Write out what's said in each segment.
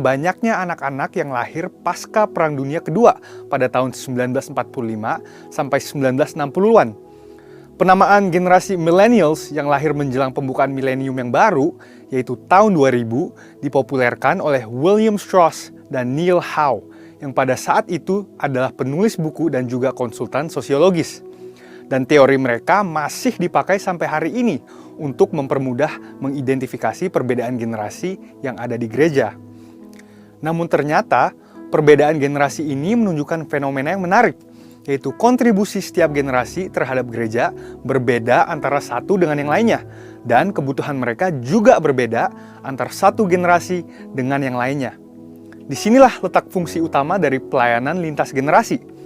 banyaknya anak-anak yang lahir pasca Perang Dunia Kedua pada tahun 1945 sampai 1960-an. Penamaan generasi millennials yang lahir menjelang pembukaan milenium yang baru, yaitu tahun 2000, dipopulerkan oleh William Strauss dan Neil Howe, yang pada saat itu adalah penulis buku dan juga konsultan sosiologis. Dan teori mereka masih dipakai sampai hari ini untuk mempermudah mengidentifikasi perbedaan generasi yang ada di gereja. Namun ternyata, perbedaan generasi ini menunjukkan fenomena yang menarik, yaitu kontribusi setiap generasi terhadap gereja berbeda antara satu dengan yang lainnya, dan kebutuhan mereka juga berbeda antara satu generasi dengan yang lainnya. Disinilah letak fungsi utama dari pelayanan lintas generasi.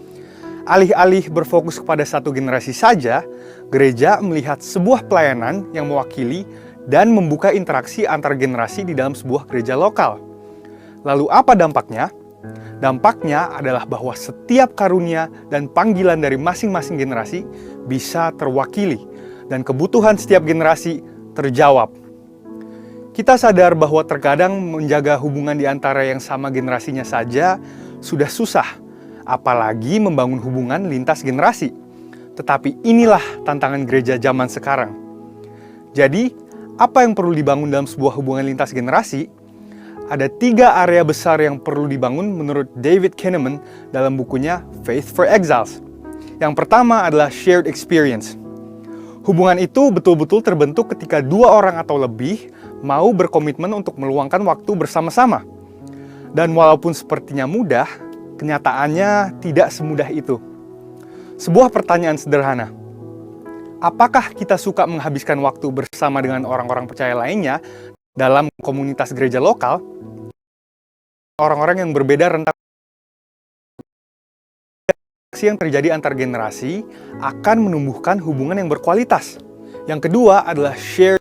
Alih-alih berfokus kepada satu generasi saja, gereja melihat sebuah pelayanan yang mewakili dan membuka interaksi antar generasi di dalam sebuah gereja lokal. Lalu apa dampaknya? Dampaknya adalah bahwa setiap karunia dan panggilan dari masing-masing generasi bisa terwakili dan kebutuhan setiap generasi terjawab. Kita sadar bahwa terkadang menjaga hubungan di antara yang sama generasinya saja sudah susah, apalagi membangun hubungan lintas generasi. Tetapi inilah tantangan gereja zaman sekarang. Jadi, apa yang perlu dibangun dalam sebuah hubungan lintas generasi? Ada 3 area besar yang perlu dibangun menurut David Kinnaman dalam bukunya Faith for Exiles. Yang pertama adalah shared experience. Hubungan itu betul-betul terbentuk ketika 2 orang atau lebih mau berkomitmen untuk meluangkan waktu bersama-sama. Dan walaupun sepertinya mudah, kenyataannya tidak semudah itu. Sebuah pertanyaan sederhana. Apakah kita suka menghabiskan waktu bersama dengan orang-orang percaya lainnya dalam komunitas gereja lokal? Orang-orang yang berbeda rentang yang terjadi antar generasi akan menumbuhkan hubungan yang berkualitas. Yang kedua adalah shared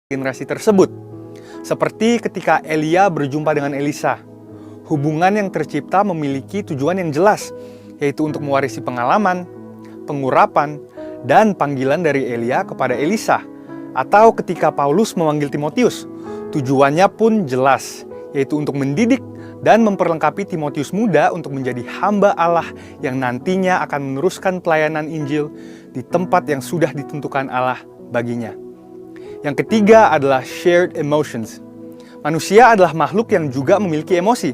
generasi tersebut. Seperti ketika Elia berjumpa dengan Elisa. Hubungan yang tercipta memiliki tujuan yang jelas, yaitu untuk mewarisi pengalaman, pengurapan, dan panggilan dari Elia kepada Elisa. Atau ketika Paulus memanggil Timotius, tujuannya pun jelas, yaitu untuk mendidik dan memperlengkapi Timotius muda untuk menjadi hamba Allah yang nantinya akan meneruskan pelayanan Injil di tempat yang sudah ditentukan Allah baginya. Yang ketiga adalah shared emotions. Manusia adalah makhluk yang juga memiliki emosi.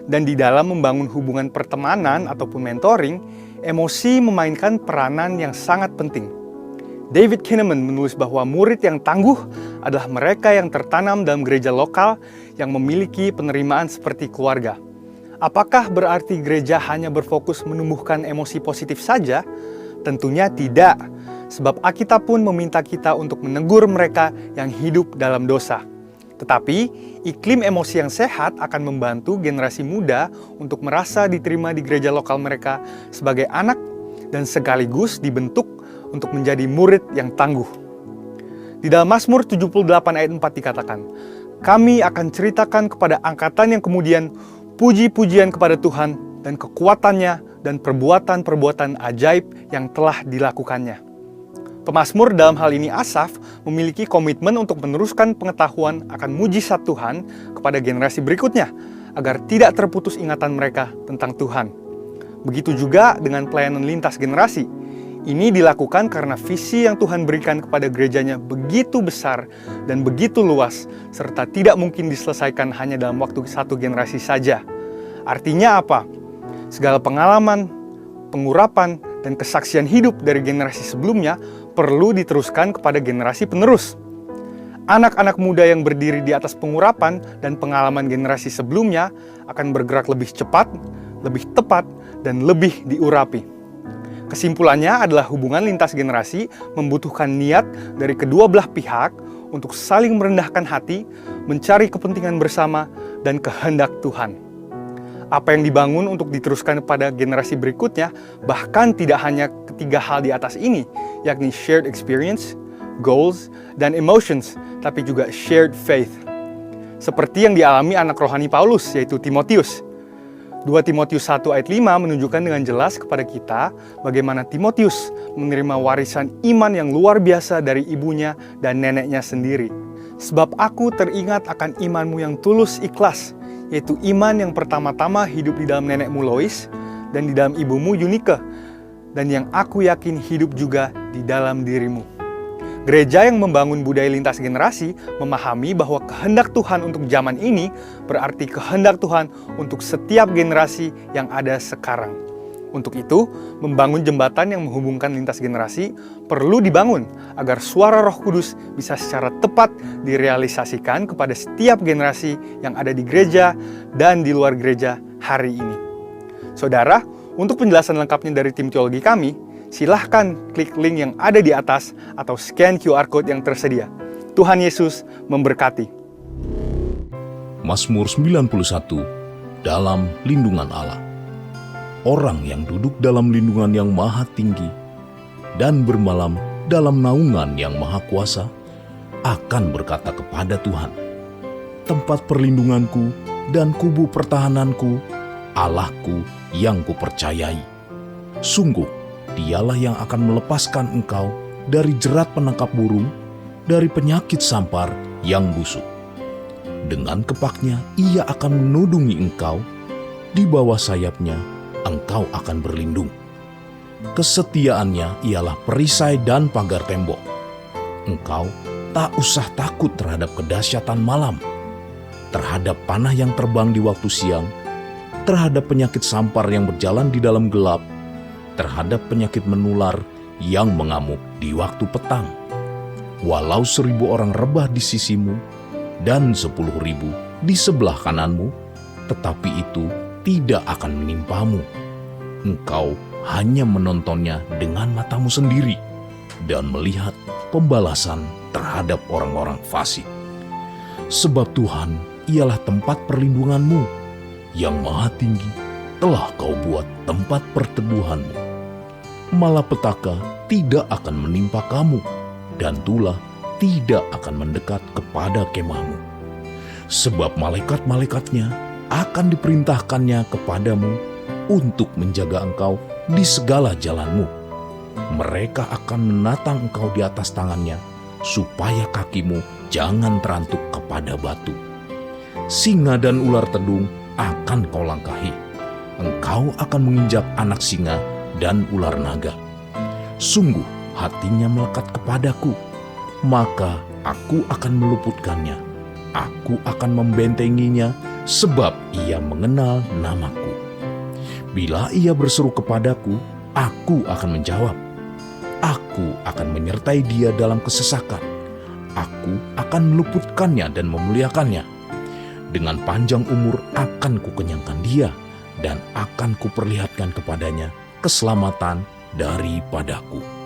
Dan di dalam membangun hubungan pertemanan ataupun mentoring, emosi memainkan peranan yang sangat penting. David Kinnaman menulis bahwa murid yang tangguh adalah mereka yang tertanam dalam gereja lokal yang memiliki penerimaan seperti keluarga. Apakah berarti gereja hanya berfokus menumbuhkan emosi positif saja? Tentunya tidak, sebab Alkitab pun meminta kita untuk menegur mereka yang hidup dalam dosa. Tetapi, iklim emosi yang sehat akan membantu generasi muda untuk merasa diterima di gereja lokal mereka sebagai anak dan sekaligus dibentuk untuk menjadi murid yang tangguh. Di dalam Mazmur 78 ayat 4 dikatakan, "Kami akan ceritakan kepada angkatan yang kemudian puji-pujian kepada Tuhan dan kekuatannya dan perbuatan-perbuatan ajaib yang telah dilakukannya." Pemazmur dalam hal ini Asaf memiliki komitmen untuk meneruskan pengetahuan akan mujizat Tuhan kepada generasi berikutnya, agar tidak terputus ingatan mereka tentang Tuhan. Begitu juga dengan pelayanan lintas generasi. Ini dilakukan karena visi yang Tuhan berikan kepada gerejanya begitu besar dan begitu luas, serta tidak mungkin diselesaikan hanya dalam waktu satu generasi saja. Artinya apa? Segala pengalaman, pengurapan, dan kesaksian hidup dari generasi sebelumnya perlu diteruskan kepada generasi penerus. Anak-anak muda yang berdiri di atas pengurapan dan pengalaman generasi sebelumnya akan bergerak lebih cepat, lebih tepat, dan lebih diurapi. Kesimpulannya adalah hubungan lintas generasi membutuhkan niat dari kedua belah pihak untuk saling merendahkan hati, mencari kepentingan bersama, dan kehendak Tuhan. Apa yang dibangun untuk diteruskan kepada generasi berikutnya bahkan tidak hanya ketiga hal di atas ini, yakni shared experience, goals, dan emotions, tapi juga shared faith. Seperti yang dialami anak rohani Paulus, yaitu Timotius. 2 Timotius 1 ayat 5 menunjukkan dengan jelas kepada kita bagaimana Timotius menerima warisan iman yang luar biasa dari ibunya dan neneknya sendiri. Sebab aku teringat akan imanmu yang tulus ikhlas, yaitu iman yang pertama-tama hidup di dalam nenekmu Lois dan di dalam ibumu Yunike, dan yang aku yakin hidup juga di dalam dirimu. Gereja yang membangun budaya lintas generasi memahami bahwa kehendak Tuhan untuk zaman ini berarti kehendak Tuhan untuk setiap generasi yang ada sekarang. Untuk itu, membangun jembatan yang menghubungkan lintas generasi perlu dibangun agar suara Roh Kudus bisa secara tepat direalisasikan kepada setiap generasi yang ada di gereja dan di luar gereja hari ini. Saudara, untuk penjelasan lengkapnya dari tim teologi kami, silahkan klik link yang ada di atas atau scan QR Code yang tersedia. Tuhan Yesus memberkati. Mazmur 91, dalam lindungan Allah. Orang yang duduk dalam lindungan yang maha tinggi dan bermalam dalam naungan yang maha kuasa akan berkata kepada Tuhan, tempat perlindunganku dan kubu pertahananku, Allahku yang kupercayai. Sungguh, Dialah yang akan melepaskan engkau dari jerat penangkap burung, dari penyakit sampar yang busuk. Dengan kepaknya ia akan menudungi engkau, di bawah sayapnya engkau akan berlindung. Kesetiaannya ialah perisai dan pagar tembok. Engkau tak usah takut terhadap kedahsyatan malam, terhadap panah yang terbang di waktu siang, terhadap penyakit sampar yang berjalan di dalam gelap, terhadap penyakit menular yang mengamuk di waktu petang. Walau 1.000 orang rebah di sisimu dan 10.000 di sebelah kananmu, tetapi itu tidak akan menimpamu. Engkau hanya menontonnya dengan matamu sendiri dan melihat pembalasan terhadap orang-orang fasik. Sebab Tuhan ialah tempat perlindunganmu, yang maha tinggi telah kau buat tempat perteduhanmu. Malapetaka tidak akan menimpa kamu, dan tulah tidak akan mendekat kepada kemahmu. Sebab malaikat-malaikatnya akan diperintahkannya kepadamu untuk menjaga engkau di segala jalanmu. Mereka akan menatang engkau di atas tangannya, supaya kakimu jangan terantuk kepada batu. Singa dan ular tedung akan kau langkahi. Engkau akan menginjak anak singa dan ular naga. Sungguh hatinya melekat kepadaku, maka aku akan meluputkannya. Aku akan membentenginya, sebab ia mengenal namaku. Bila ia berseru kepadaku, aku akan menjawab. Aku akan menyertai dia dalam kesesakan. Aku akan meluputkannya dan memuliakannya. Dengan panjang umur akan kukenyangkan dia, dan akan kuperlihatkan kepadanya keselamatan daripadaku.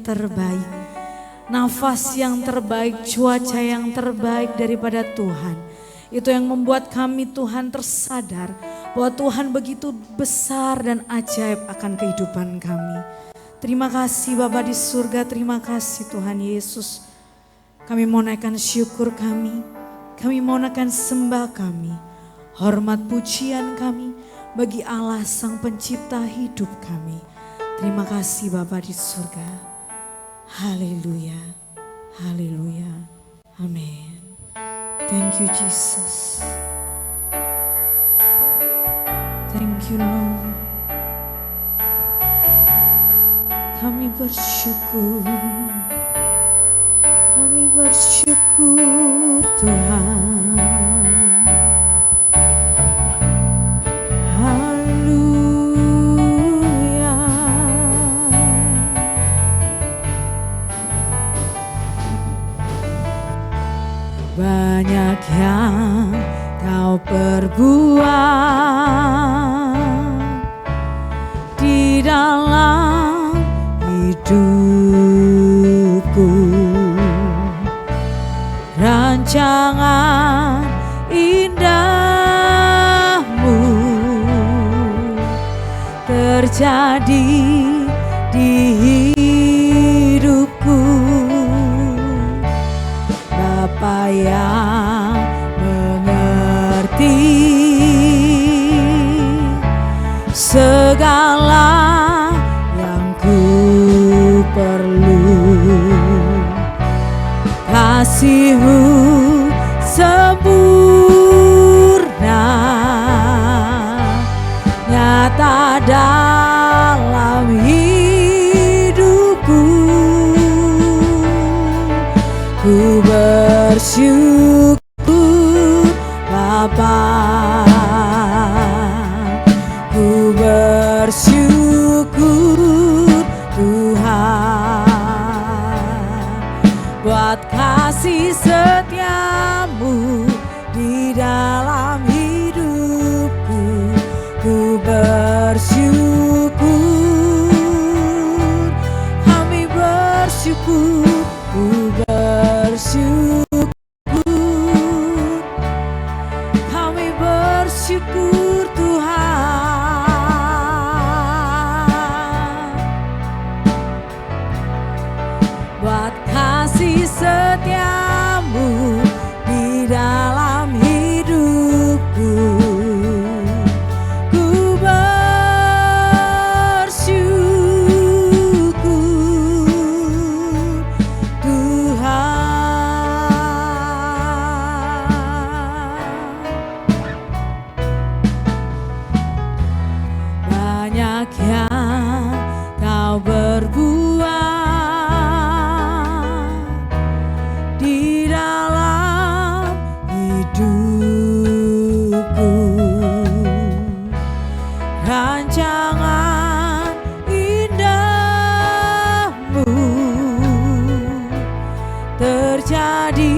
Terbaik, nafas yang terbaik, cuaca yang terbaik daripada Tuhan. Itu yang membuat kami Tuhan tersadar bahwa Tuhan begitu besar dan ajaib akan kehidupan kami. Terima kasih Bapa di surga, terima kasih Tuhan Yesus. Kami mau naikkan syukur kami mau naikkan sembah kami, hormat pujian kami bagi Allah Sang Pencipta hidup kami. Terima kasih Bapa di surga. Haleluya, haleluya, amin. Thank you Jesus. Thank you Lord. Kami bersyukur. Kami bersyukur Tuhan. Haleluya. Banyak yang kau perbuat di dalam hidupku. Rancangan indahmu terjadi di hidupku. Bapa yang mengerti segala yang ku perlu. Kasih-Mu sempurna nyata dalam hidupku. Ku bersyukur Bapa, ku bersyukur Tuhan buat kasih setiamu di dalam hidupku. Ku bersyukur, kami bersyukur, ku bersyukur, kami bersyukur Tuhan buat kasih setiamu di dalam hidupku. Ku bersyukur Tuhan. Banyak yang kau berbuat di dalam hidupku. Rancangan indahmu terjadi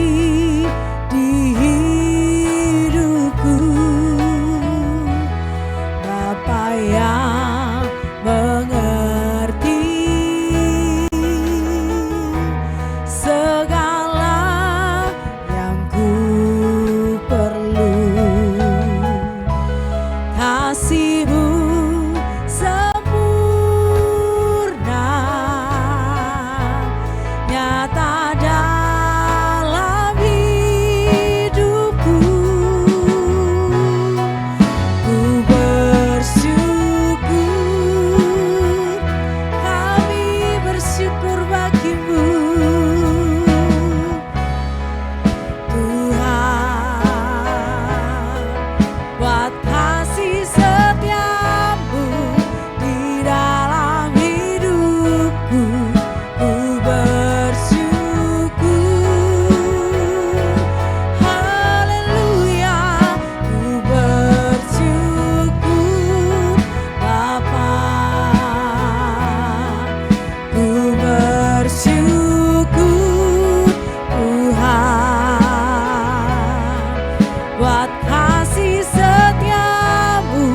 di hidupku. Bapa yang mengerti segala yang ku perlu. Kasih-Mu sempurna nyata dalam hidupku. Ku bersyukur, kami bersyukur bagi-Mu Tuhan buat kasih setiamu di dalam hidupku. Ku bersyukur, haleluya. Ku bersyukur Bapa, ku bersyukur Tuhan buat kasih setiamu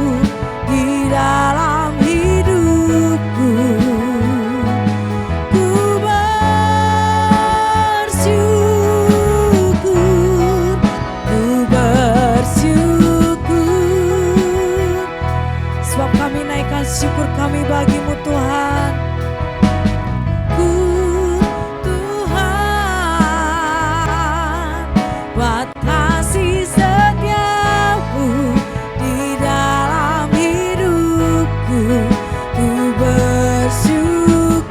di dalam hidupku. Ku bersyukur, ku bersyukur sebab kami naikkan syukur kami bagi-Mu Tuhan. Ku Tuhan buat kasih setiamu di dalam hidupku. Ku bersyukur,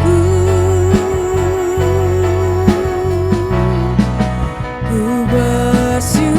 ku bersyukur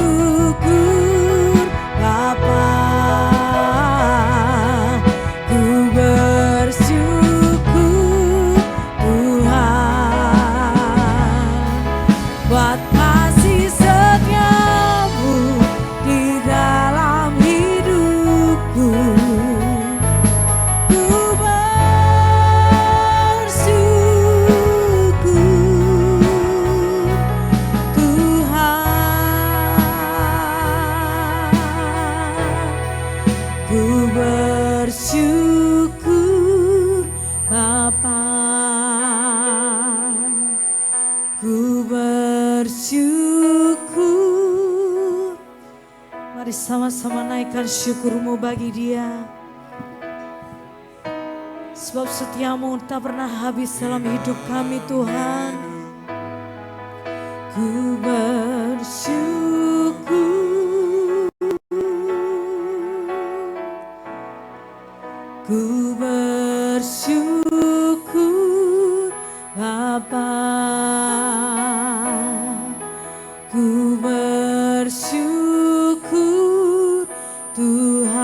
bersyukur Bapa, ku bersyukur. Mari sama-sama naikkan syukurmu bagi Dia. Sebab setiamu tak pernah habis dalam hidup kami Tuhan. Ku bersyukur, ku bersyukur Bapa, ku bersyukur Tuhan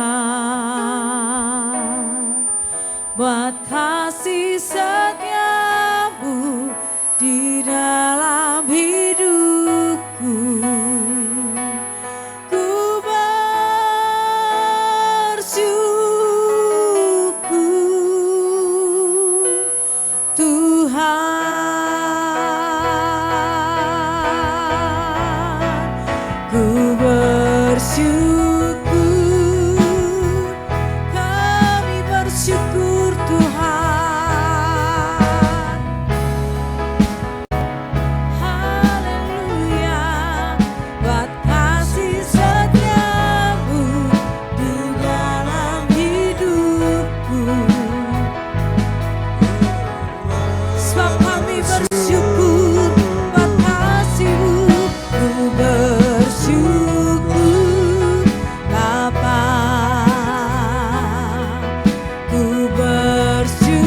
buat kasih setiamu di dalam hidupku. Ku bersyukur Tuhan, ku bersyukur, kami bersyukur Tuhan. Haleluya, buat kasih setiamu di dalam hidupku. Sebab kami bersyukur buat kasih-Mu, ku bersyukur Bapa, ku bersyukur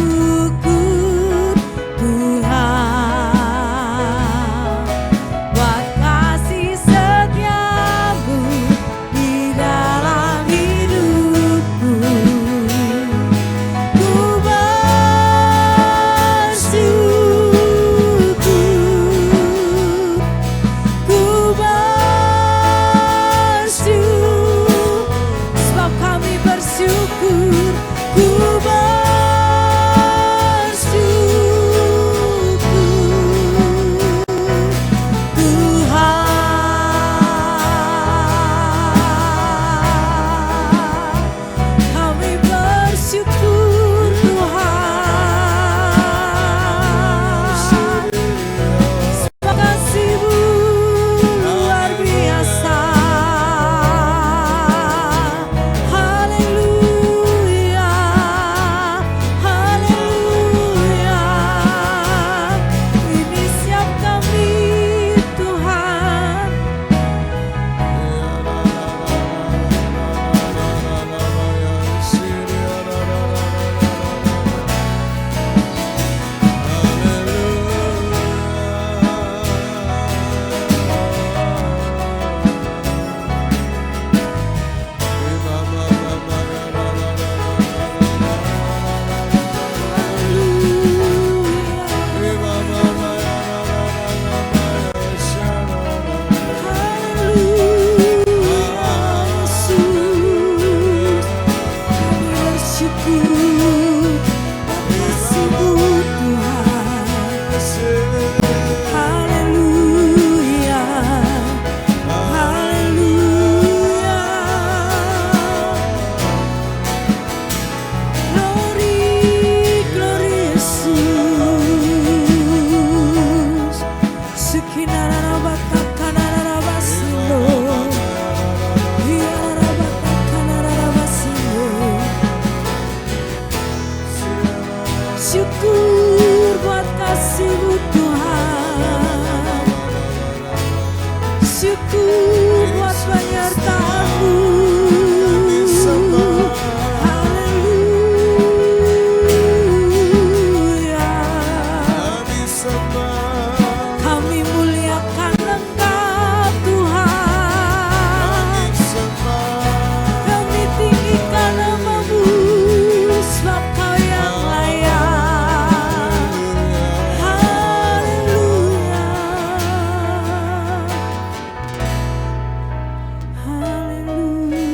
Tuhan buat kasih setiamu di dalam hidupku. Ku bersyukur, ku bersyukur, sebab kami bersyukur. Ku bersyukur Tuhan, kami bersyukur Tuhan. Sebab kasih-Mu luar biasa. Haleluya, haleluya. Ini siap kami Tuhan. Syukur buat kasih-Mu Tuhan, syukur buat penyertaan-Mu. Haleluya, kami muliakan Engkau Tuhan, kami tinggikan nama-Mu, sebab Kau yang layak. Haleluya, haleluya.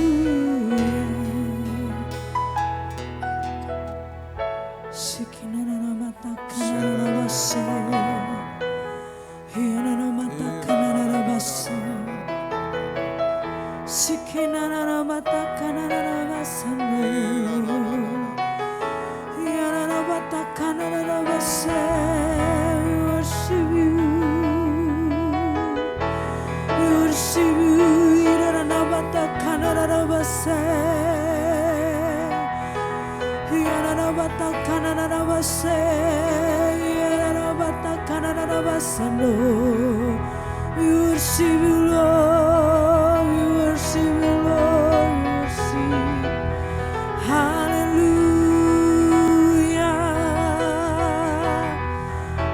We worship you, Lord. We worship you, Lord. We worship. Hallelujah.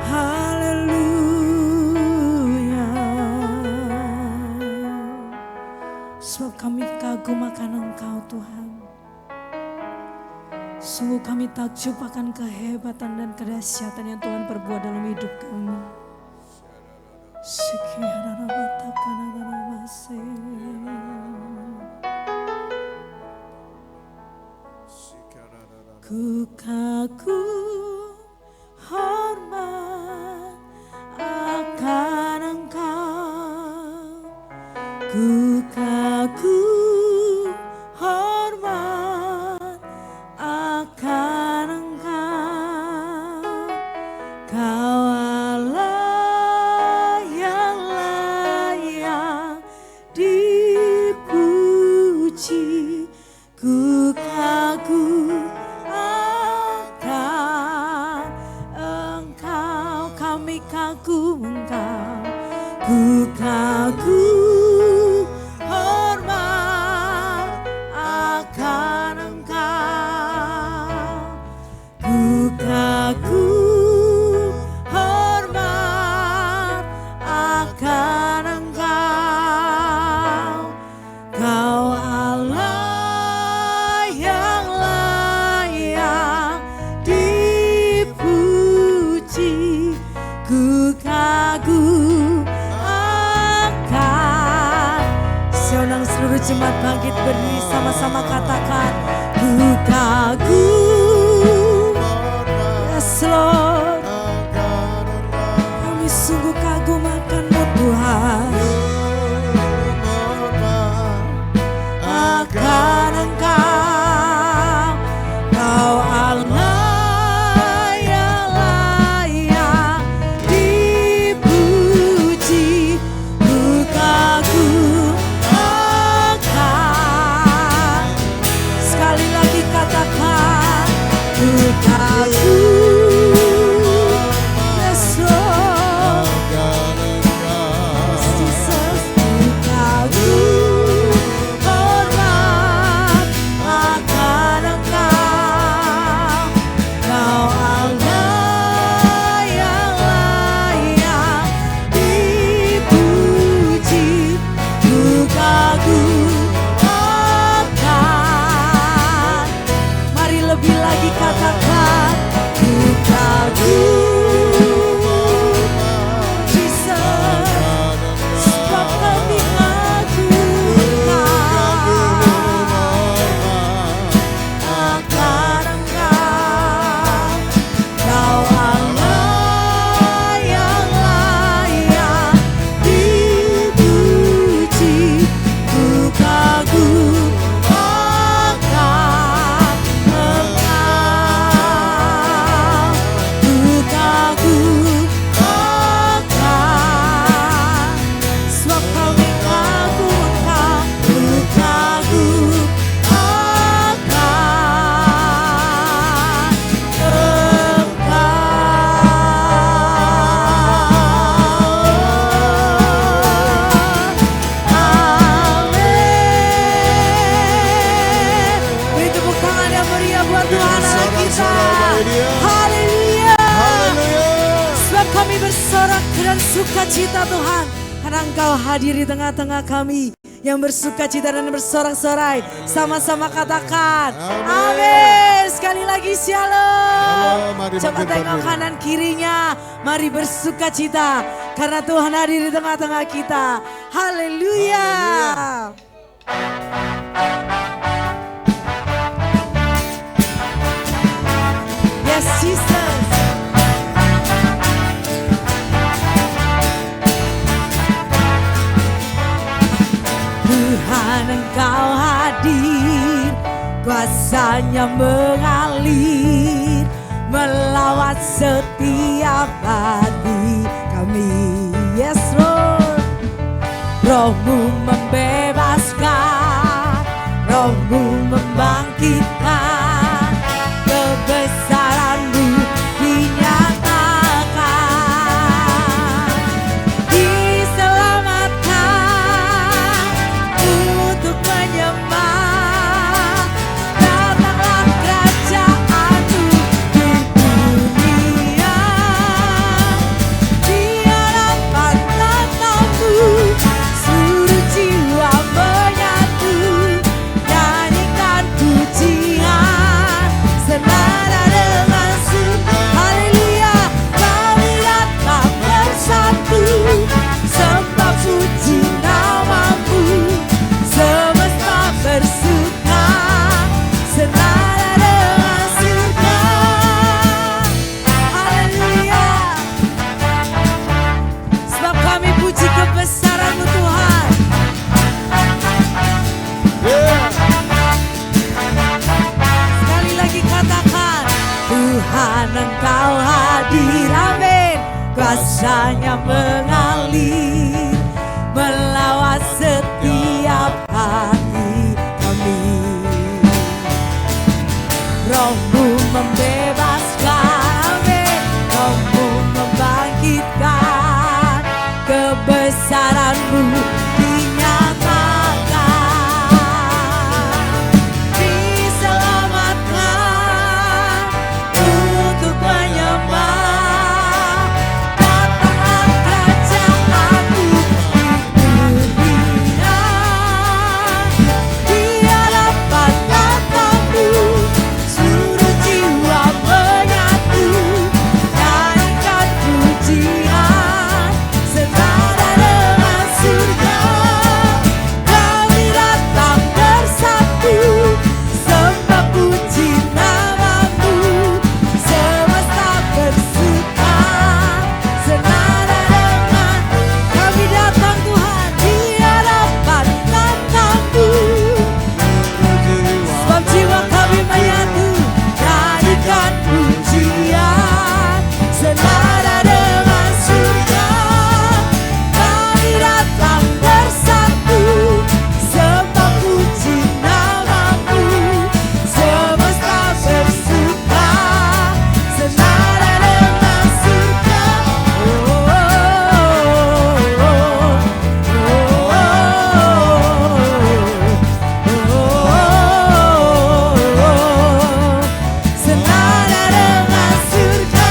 Hallelujah. Sebab kami kagum akan Engkau, Tuhan. Sungguh kami takjub akan kehebatan dan kedahsyatan yang Tuhan perbuat dalam hidup kami. Ku kagum hormat akan Engkau. Ku kagum hormat akan Engkau. Kau Allah yang layak dipuji. Ku kagum akan Engkau. Kami kagum Engkau. Ku kagum hormat akan Engkau. Ku kagum hormat akan Engkau. Kau Allah yang layak dipuji. Ku kagum akan. Seorang seluruh jemaat bangkit berdiri sama-sama katakan, ku kagum. Yes Lord, kami sungguh kagum akan-Mu Tuhan. Akan Engkau, Kau Allah yang layak dipuji. Ku kagum akan. Sekali lagi katakan, ku kagum. Yes Lord, Jesus, ku kagum hormat akan Engkau. Kau Allah yang layak dipuji. Ku kagum akan. Mari lebih lagi katakan, ku kagum. Jesus, sebab kami kagum akan Engkau. Kau Allah yang layak dipuji. Ku kagum akan Engkau. Ku kagum akan. Sebab kami kagum Engkau. Ku kagum akan Amin. Beri tepuk tangan yang meriah buat Tuhan Allah kita. Haleluya. Sebab kami bersorak dengan sukacita Tuhan, karena Engkau hadir di tengah-tengah kami yang bersukacita dan bersorak-sorai. Sama-sama katakan amin. Sekali lagi shalom. Coba tengok kanan kirinya. Mari bersukacita karena Tuhan hadir di tengah-tengah kita. Haleluya. Yes Jesus. Tuhan Engkau hadir, kuasanya mengalir, melawat setiap hati kami. Yes Lord, Roh-Mu membebaskan, Roh-Mu membangkitkan, kebesaran katakan Tuhan Engkau hadir, amin. Kuasanya mengalir melawat setiap hati kami. Roh-Mu membebaskan, amin. Roh-Mu membangkitkan, kebesaran-Mu dinyatakan. Diselamatkan untuk menyembah, datanglah kerajaan-Mu di dunia. Di hadapan tatamu seluruh jiwa menyatu, nyanyikan pujian senada dengan surga. Kami datang bersatu, sembah puji nama-Mu, semesta bersuka senada dengan. Kami datang Tuhan di hadapan tatamu, sebab jiwa kami menyatu, nyanyikan pujian senada dengan surga. Kami datang bersatu, sembah puji nama-Mu, semesta bersuka senada dengan surga. Senada dengan surga.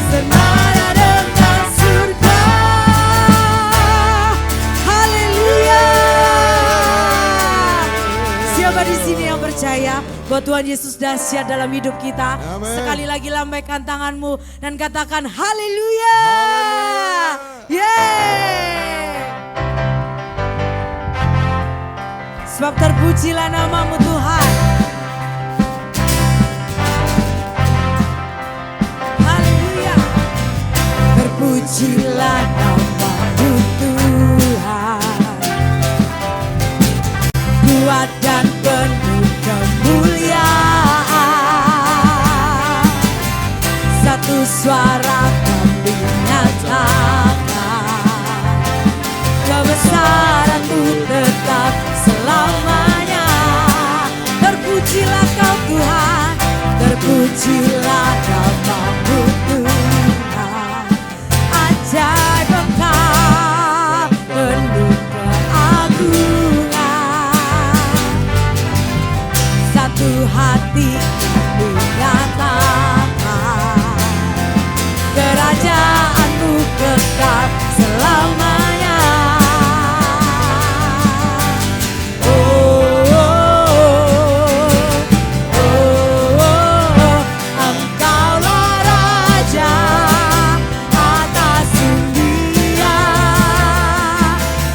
Senada dengan surga. Haleluya. Siapa di sini yang percaya bahwa Tuhan Yesus dahsyat dalam hidup kita? Sekali lagi lambaikan tanganmu dan katakan haleluya. Yeay. Sebab terpujilah nama-Mu Tuhan. Haleluya. Terpujilah nama-Mu Tuhan, kuat dan penuh kemuliaan. Satu suara kami nyatakan, kebesaran-Mu tetap selamanya. Terpujilah Kau Tuhan, terpujilah nama-Mu Tuhan. Ajaib Engkau, penuh keagungan. Satu hati kami nyatakan, kerajaan-Mu kekal selamanya. Engkaulah Raja atas dunia,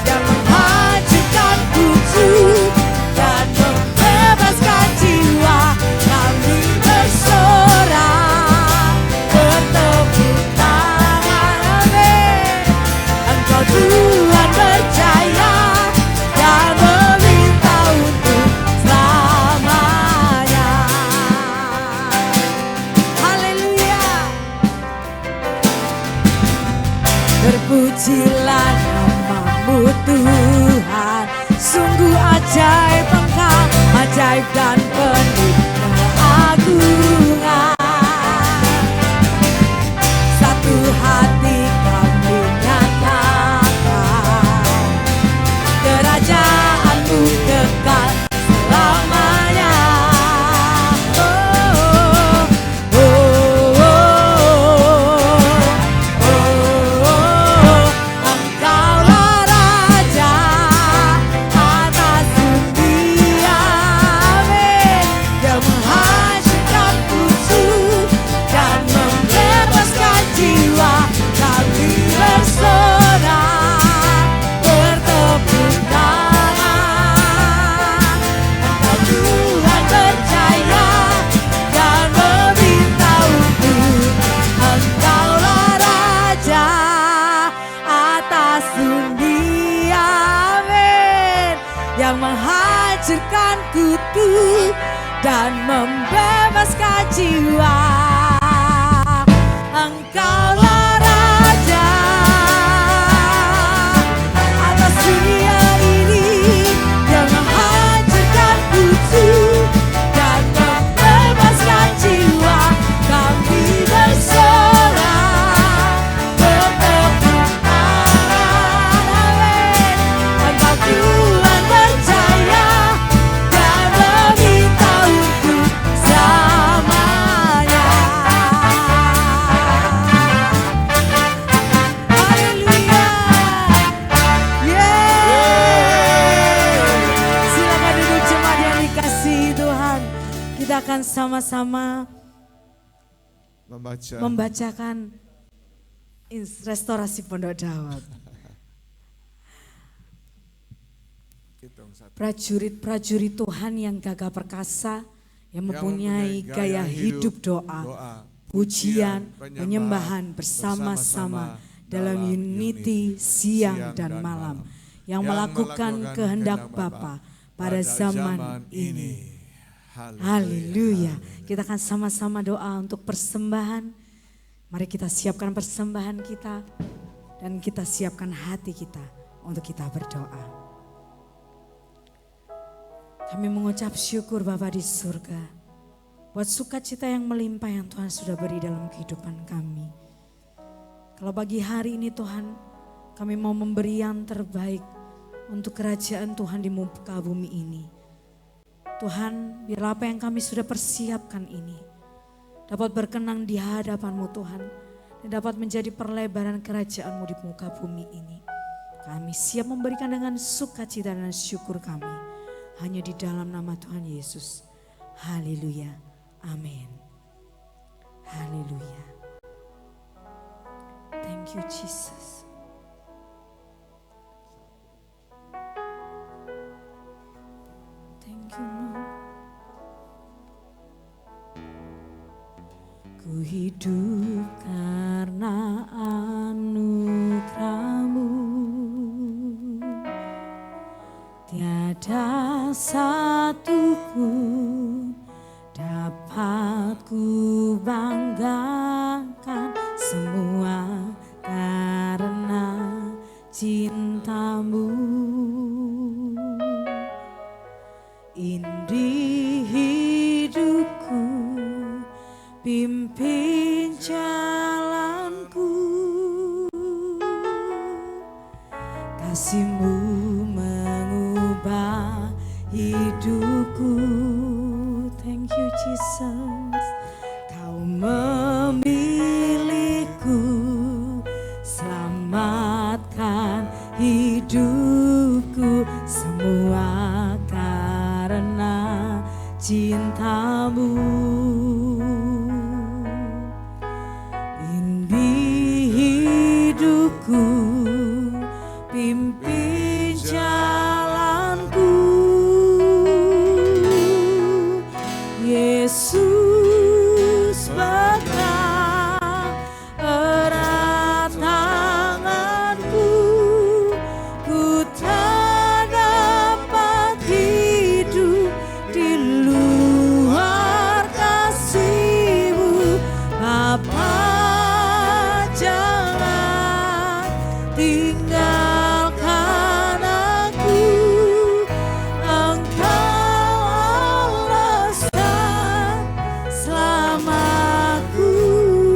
yang menghancurkan wujud dan membebaskan jiwa. Kami bersorak, bertepuk tangan, amin. Engkau Tuhan percaya dan meminta untuk selamanya. Haleluya. Terpujilah nama-Mu Tuhan, sungguh ajaib Engkau, ajaib dan penuh keagungan. Satu hati kami nyatakan, kerajaan-Mu kekal selamanya. Engkaulah Raja atas dunia, amin. takutku dan membebaskan jiwa. Engkaulah Raja atas dunia ini yang menghancurkan kutu dan membebaskan jiwa. Kami bersorak untuk kebenaran. Amin. Engkau Tuhan percaya dan meminta untuk selamanya. Haleluya. Silakan duduk jemaat yang dikasihi Tuhan. Kita akan sama-sama membacakan restorasi Pondok Daud. Prajurit-prajurit Tuhan yang gagah perkasa, yang mempunyai gaya hidup doa, pujian, penyembahan bersama-sama dalam unity siang dan malam, yang melakukan kehendak Bapa pada zaman ini. Haleluya. Kita akan sama-sama doa untuk persembahan. Mari kita siapkan persembahan kita dan kita siapkan hati kita untuk kita berdoa. Kami mengucap syukur Bapa di surga buat sukacita yang melimpah yang Tuhan sudah beri dalam kehidupan kami. Kalau pagi hari ini Tuhan, kami mau memberi yang terbaik untuk kerajaan Tuhan di muka bumi ini. Tuhan, biarlah apa yang kami sudah persiapkan ini dapat berkenan di hadapan-Mu Tuhan, dan dapat menjadi perlebaran kerajaan-Mu di muka bumi ini. Kami siap memberikan dengan sukacita dan syukur kami, hanya di dalam nama Tuhan Yesus. Haleluya, amin. Haleluya. Thank you Jesus. Thank you Lord. Ku hidup karena anugerah-Mu, tiada satu pun dapat ku banggakan, semua karena cinta-Mu. Indih hidupku, pimpin jalanku, kasih-Mu mengubah hidupku. Thank you Jesus. Kau memilihku, selamatkan hidupku, semua karena cinta-Mu. Indih hidupku, pimpin jalanku, Yesus pegang erat tanganku, ku tak dapat hidup di luar kasih-Mu. Bapa, jangan tinggalkan aku, Engkau alasan selama ku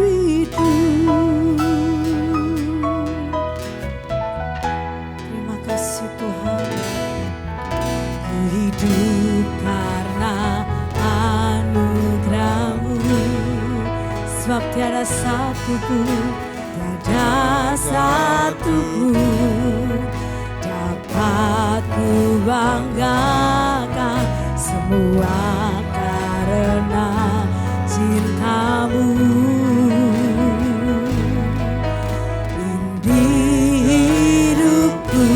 hidup. Terima kasih Tuhan. Ku hidup karena anugerah-Mu, sebab tiada satu pun dapat ku banggakan, semua karena cinta-Mu. Indih hidupku,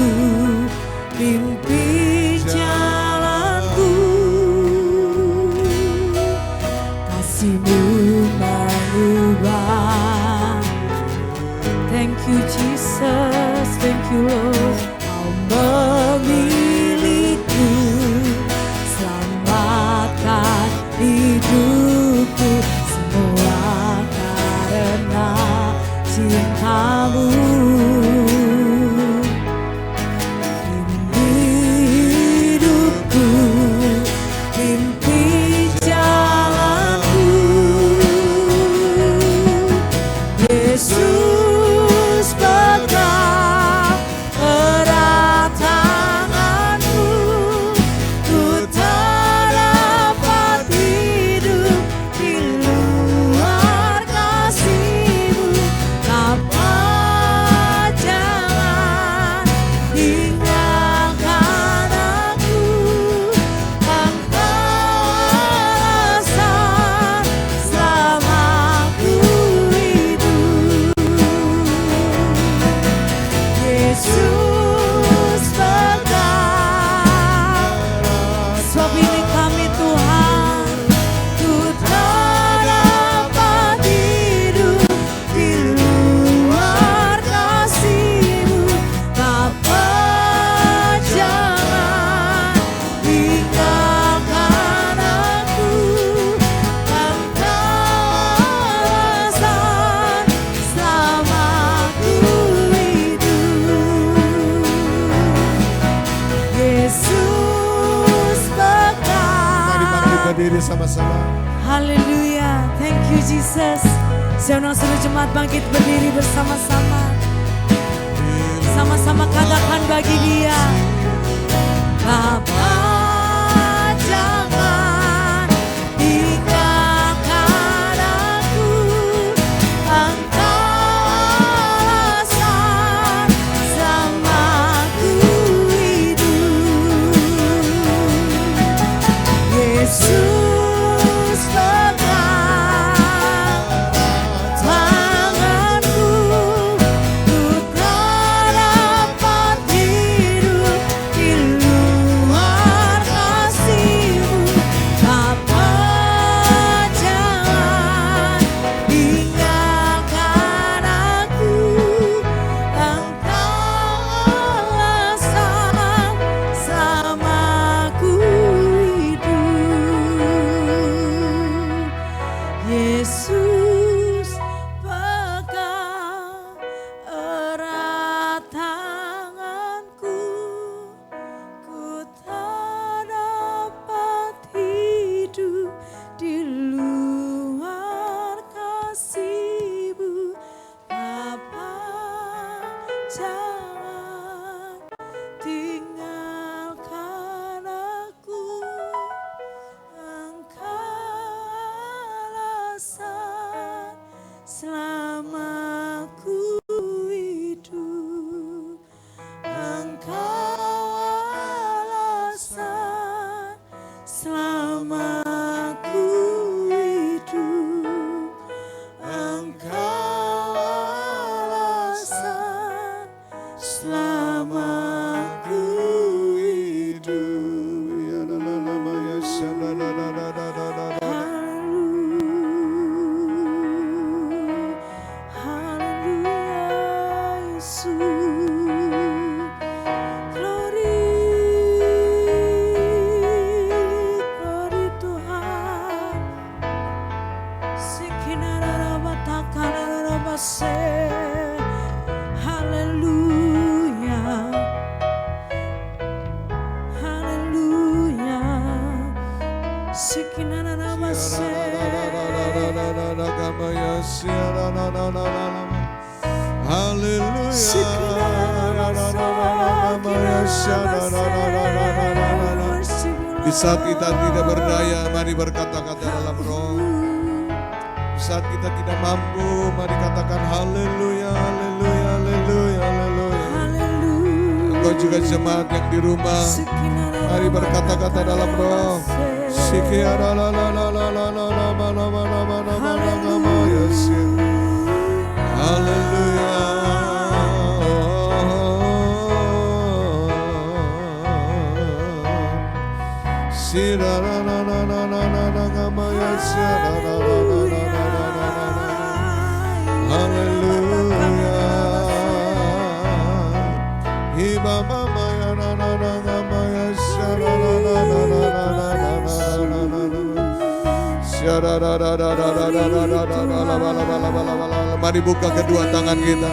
pimpin jalanku, kasih-Mu mengubah. Thank you Jesus, thank you Lord. Kau memilihku, selamat kuasamu. Mimpi hidupku, mimpi jalanku, Yesus pegang erat tanganku, ku tak dapat hidup di luar kasih-Mu. Dapat jangan tinggalkan aku, Engkau alasan selamaku hidup. Yesus pegang, sebab ini kami Tuhan, ku tak dapat hidup di luar kasih-Mu. Dapat jangan tinggalkan aku, Engkau alasan selamaku hidup. Yesus Mari pegang. berdiri sama-sama. Haleluya, thank you Jesus. Saya undang seluruh jemaat bangkit berdiri bersama-sama. Sama-sama katakan bagi Dia, Bapa jangan tinggalkan aku, Engkau alasan selamaku hidup. Yesus pegang tanganku, ku tak dapat hidup di luar kasih-Mu. Dapat jangan tinggalkan aku, Engkau alasan selamaku hidup. Yesus pegang erat tanganku, ku tak dapat hidup di luar kasih-Mu. Bapa jangan tinggalkan aku, Engkau alasan selamaku hidup. Engkau alasan selamaku hidup. Engkau alasan selamaku hidup. Ya la la la ma ya sha la la la la la la la la. Haleluya, Yesus. Glory, glory Tuhan. Sikinararabatakarabarabase. Haleluya, haleluya. Sikinararabase. Di saat kita tidak berdaya, mari berkata-kata dalam roh. Di saat kita tidak mampu, mari katakan haleluya, haleluya, haleluya, haleluya. Engkau juga jemaat yang di rumah, mari berkata-kata dalam roh. Haleluya. Haleluya. Mari buka kedua tangan kita.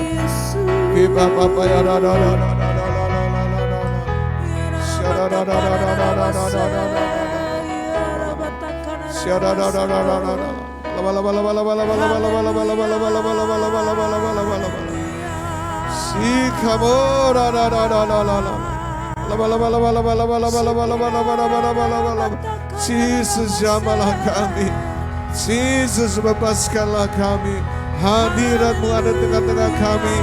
Jesus, jamalah kami. Jesus, bebaskanlah kami. Hadirat-Mu ada tengah-tengah kami,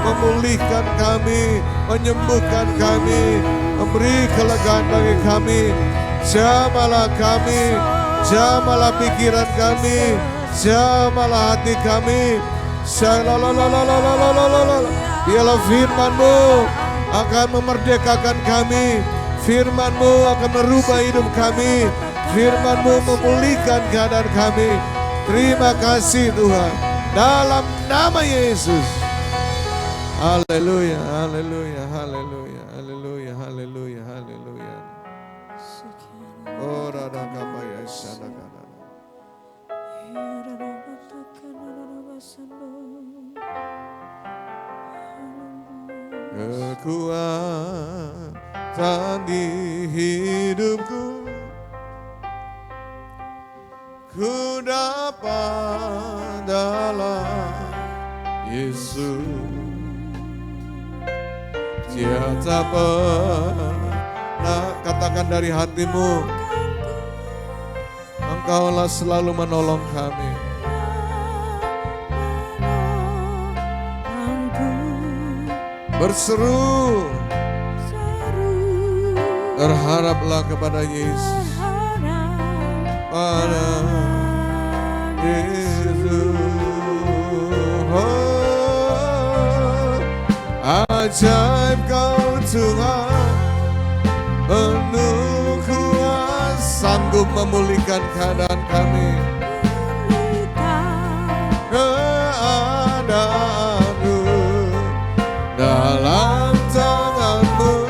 memulihkan kami, menyembuhkan kami, memberi kelegaan bagi kami. Jamalah kami, jamalah pikiran kami, jamalah hati kami. Biarlah firman-Mu akan memerdekakan kami. Firman-Mu akan merubah hidup kami. Firman-Mu memulihkan keadaan kami. Terima kasih Tuhan. Dalam nama Yesus. Haleluya, haleluya, haleluya, haleluya, haleluya, haleluya. Oh, rada kabaya sadakana. Kekuatan di hidupku, ku dapat dalam Yesus. Tiada pernah, katakan dari hatimu, Engkaulah selalu menolong kami. Berseru, berharaplah kepada Yesus. Pada Yesus, oh, ajaib Kau Tuhan, penuh kuasa, sanggup memulihkan keadaan kami. Keadaanku dalam tangan-Mu,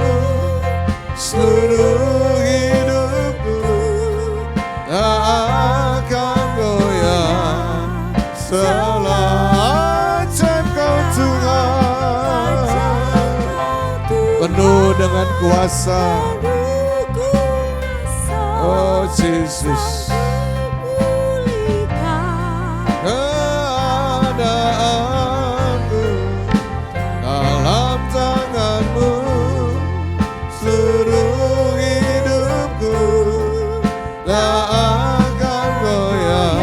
seluruh hidupku tak akan goyah. Ajaib Kau Tuhan, penuh dengan kuasa. Oh Jesus, keadaanku dalam tangan-Mu, seluruh hidupku tak akan goyah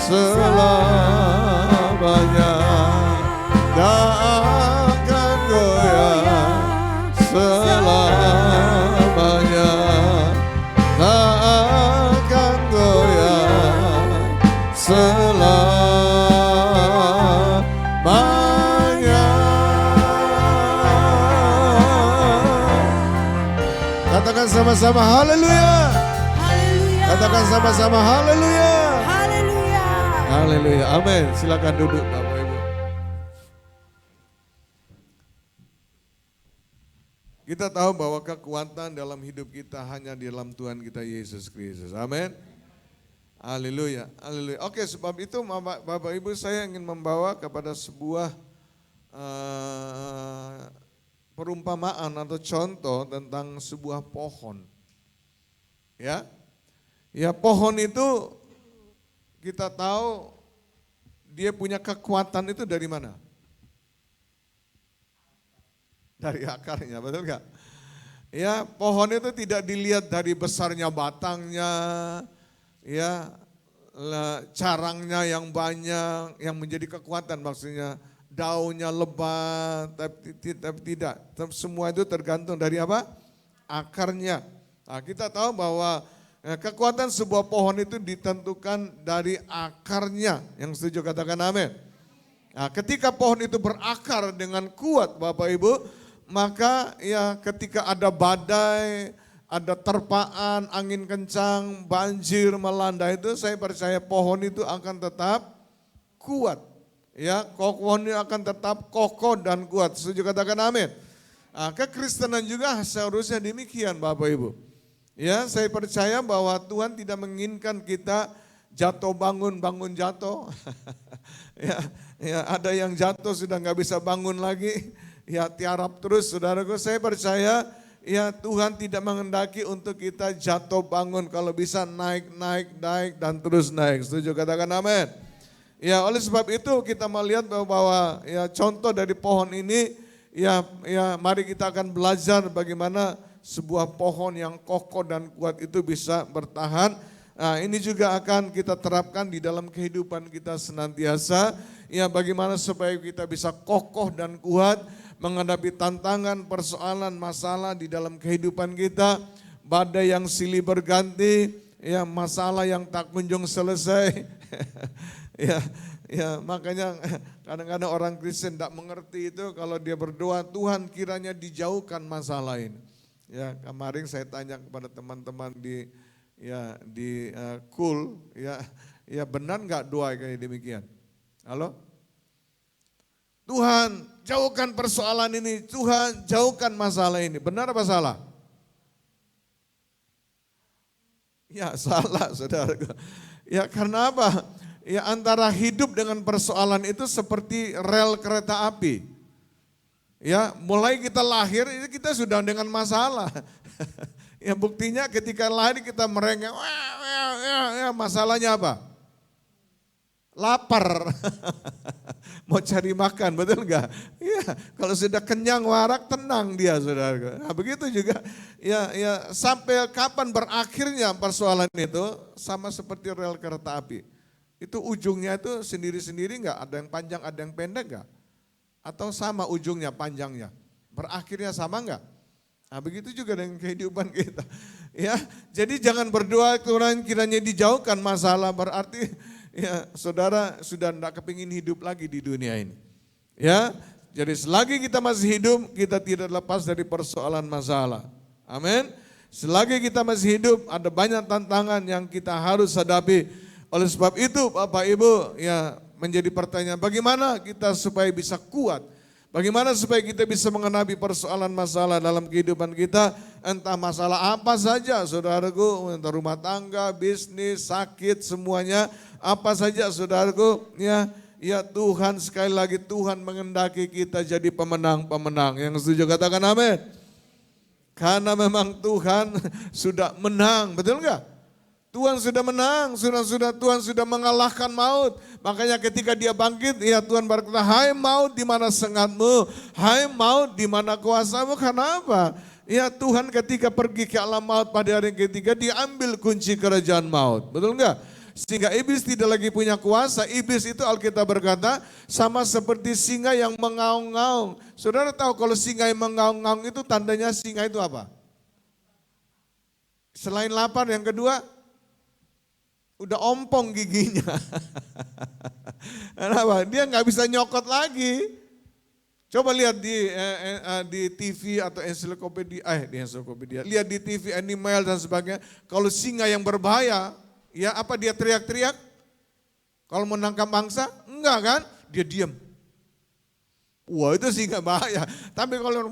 selamanya, tak akan goyah selamanya, tak akan goyah selamanya. Katakan sama-sama haleluya. Katakan sama-sama haleluya. Haleluya. Amin. Silakan duduk Bapak Ibu. Kita tahu bahwa kekuatan dalam hidup kita hanya di dalam Tuhan kita Yesus Kristus. Amin. Haleluya. Haleluya. Oke, sebab itu Bapak Ibu, saya ingin membawa kepada sebuah perumpamaan atau contoh tentang sebuah pohon. Ya. Ya, pohon itu kita tahu dia punya kekuatan itu dari mana? Dari akarnya, betul gak? Ya, pohon itu tidak dilihat dari besarnya batangnya, ya, carangnya yang banyak, yang menjadi kekuatan, maksudnya daunnya lebat, tapi tidak. Semua itu tergantung dari apa? Akarnya. Nah, kita tahu bahwa kekuatan sebuah pohon itu ditentukan dari akarnya. Yang setuju katakan amin. Nah, ketika pohon itu berakar dengan kuat Bapak Ibu, maka ya ketika ada badai, ada terpaan, angin kencang, banjir melanda itu, saya percaya pohon itu akan tetap kuat. Ya, pohonnya akan tetap kokoh dan kuat. Setuju katakan amin. Nah, kekristenan juga seharusnya demikian Bapak Ibu. Ya, saya percaya bahwa Tuhan tidak menginginkan kita jatuh bangun, bangun jatuh. ya, ada yang jatuh sudah nggak bisa bangun lagi. Ya, tiarap terus, saudaraku. Saya percaya ya Tuhan tidak menghendaki untuk kita jatuh bangun. Kalau bisa naik dan terus naik. Setuju? Katakan amin. Ya, oleh sebab itu kita melihat bahwa ya contoh dari pohon ini ya mari kita akan belajar bagaimana sebuah pohon yang kokoh dan kuat itu bisa bertahan. Nah, ini juga akan kita terapkan di dalam kehidupan kita senantiasa. Ya, bagaimana supaya kita bisa kokoh dan kuat menghadapi tantangan, persoalan, masalah di dalam kehidupan kita. Badai yang silih berganti, ya masalah yang tak kunjung selesai. Ya, makanya kadang-kadang orang Kristen tidak mengerti itu kalau dia berdoa, Tuhan kiranya dijauhkan masalah ini. Ya, kemarin saya tanya kepada teman-teman di KUL, ya benar nggak doa kayak demikian? Halo? Tuhan jauhkan persoalan ini, Tuhan jauhkan masalah ini. Benar apa salah? Ya salah, saudara. Ya karena apa? Ya antara hidup dengan persoalan itu seperti rel kereta api. Ya mulai kita lahir itu kita sudah dengan masalah. Ya buktinya ketika lahir kita merengek, masalahnya apa? Lapar. Mau cari makan, betul enggak? Ya, kalau sudah kenyang warak tenang dia, saudara. Nah, begitu juga ya sampai kapan berakhirnya persoalan itu sama seperti rel kereta api. Itu ujungnya itu sendiri-sendiri enggak? Ada yang panjang, ada yang pendek enggak? Atau sama ujungnya, panjangnya? Berakhirnya sama enggak? Nah, begitu juga dengan kehidupan kita. Ya, jadi jangan berdoa Tuhan kiranya dijauhkan masalah, berarti ya saudara sudah tidak kepingin hidup lagi di dunia ini. Ya, jadi selagi kita masih hidup, kita tidak lepas dari persoalan masalah. Amin. Selagi kita masih hidup, ada banyak tantangan yang kita harus hadapi. Oleh sebab itu Bapak Ibu ya menjadi pertanyaan bagaimana kita supaya bisa kuat. Bagaimana supaya kita bisa menghadapi persoalan masalah dalam kehidupan kita. Entah masalah apa saja saudaraku, entah rumah tangga, bisnis, sakit semuanya. Apa saja saudaraku ya Tuhan sekali lagi Tuhan mengendaki kita jadi pemenang-pemenang. Yang setuju katakan amin. Karena memang Tuhan sudah menang, betul enggak? Tuhan sudah menang, Tuhan sudah mengalahkan maut. Makanya ketika dia bangkit, ya Tuhan berkata, hai maut di mana sengatmu, hai maut di mana kuasamu. Karena apa? Ya Tuhan ketika pergi ke alam maut pada hari ketiga, dia ambil kunci kerajaan maut. Betul enggak? Sehingga iblis tidak lagi punya kuasa. Iblis itu Alkitab berkata sama seperti singa yang mengaung-ngaung. Saudara tahu kalau singa yang mengaung-ngaung itu tandanya singa itu apa? Selain lapar yang kedua, udah ompong giginya. Kenapa? Dia nggak bisa nyokot lagi. Coba lihat di TV atau ensiklopedia, lihat di TV Animal dan sebagainya. Kalau singa yang berbahaya, ya apa dia teriak-teriak? Kalau menangkap mangsa, enggak kan? Dia diam. Wah itu singa bahaya. Tapi kalau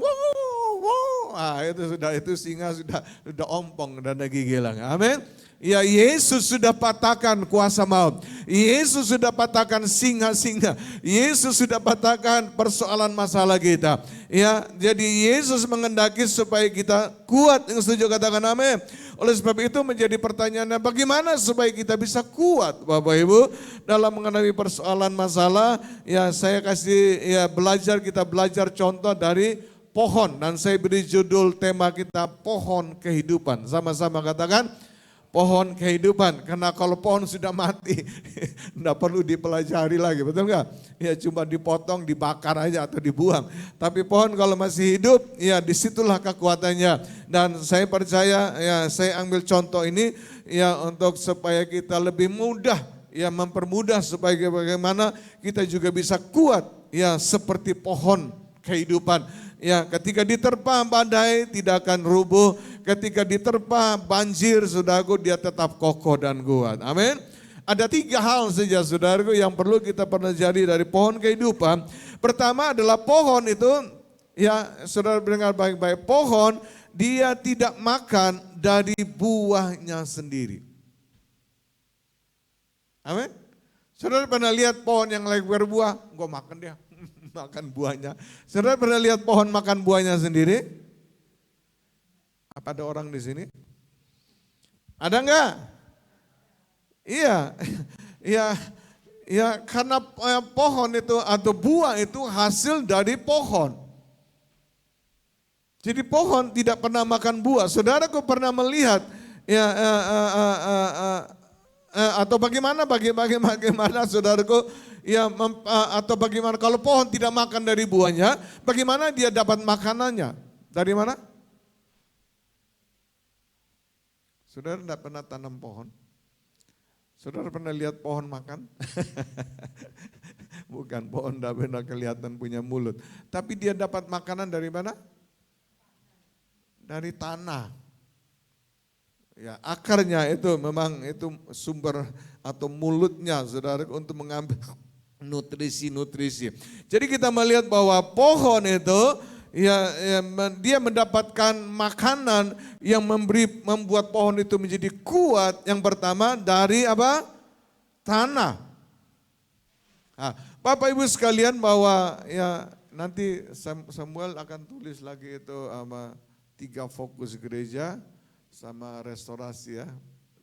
itu singa sudah ompong dan gigi hilang. Amin. Ya Yesus sudah patahkan kuasa maut. Yesus sudah patahkan singa-singa. Yesus sudah patahkan persoalan masalah kita. Ya, jadi Yesus mengendaki supaya kita kuat. Yang setuju katakan amin. Oleh sebab itu menjadi pertanyaannya bagaimana supaya kita bisa kuat Bapak Ibu dalam menghadapi persoalan masalah. Ya saya kasih kita belajar contoh dari pohon. Dan saya beri judul tema kita pohon kehidupan. Sama-sama katakan pohon kehidupan, karena kalau pohon sudah mati, enggak perlu dipelajari lagi, betul enggak? Ya cuma dipotong, dibakar aja atau dibuang. Tapi pohon kalau masih hidup, ya disitulah kekuatannya. Dan saya percaya, ya saya ambil contoh ini, ya untuk supaya kita lebih mudah, ya mempermudah supaya bagaimana kita juga bisa kuat, ya seperti pohon kehidupan. Ya, ketika diterpa badai tidak akan rubuh, ketika diterpa banjir, saudaraku, dia tetap kokoh dan kuat. Amin. Ada 3 hal saja, saudaraku, yang perlu kita pelajari dari pohon kehidupan. Pertama adalah pohon itu, ya saudara dengar baik-baik, pohon dia tidak makan dari buahnya sendiri. Amin. Saudara pernah lihat pohon yang lagi berbuah? Gue makan dia, makan buahnya. Saudara pernah lihat pohon makan buahnya sendiri? Apa ada orang di sini? Ada enggak? Iya, iya, karena pohon itu atau buah itu hasil dari pohon. Jadi pohon tidak pernah makan buah. Saudaraku pernah melihat ya atau bagaimana saudaraku ya atau bagaimana kalau pohon tidak makan dari buahnya, bagaimana dia dapat makanannya? Dari mana? Saudara tidak pernah tanam pohon? Saudara pernah lihat pohon makan? Bukan, pohon tidak pernah kelihatan punya mulut. Tapi dia dapat makanan dari mana? Dari tanah. Ya, akarnya itu memang itu sumber atau mulutnya saudara untuk mengambil nutrisi-nutrisi. Jadi kita melihat bahwa pohon itu dia mendapatkan makanan yang membuat pohon itu menjadi kuat. Yang pertama dari apa? Tanah. Nah, Bapak Ibu sekalian bahwa ya nanti Samuel akan tulis lagi itu 3 fokus gereja sama restorasi ya.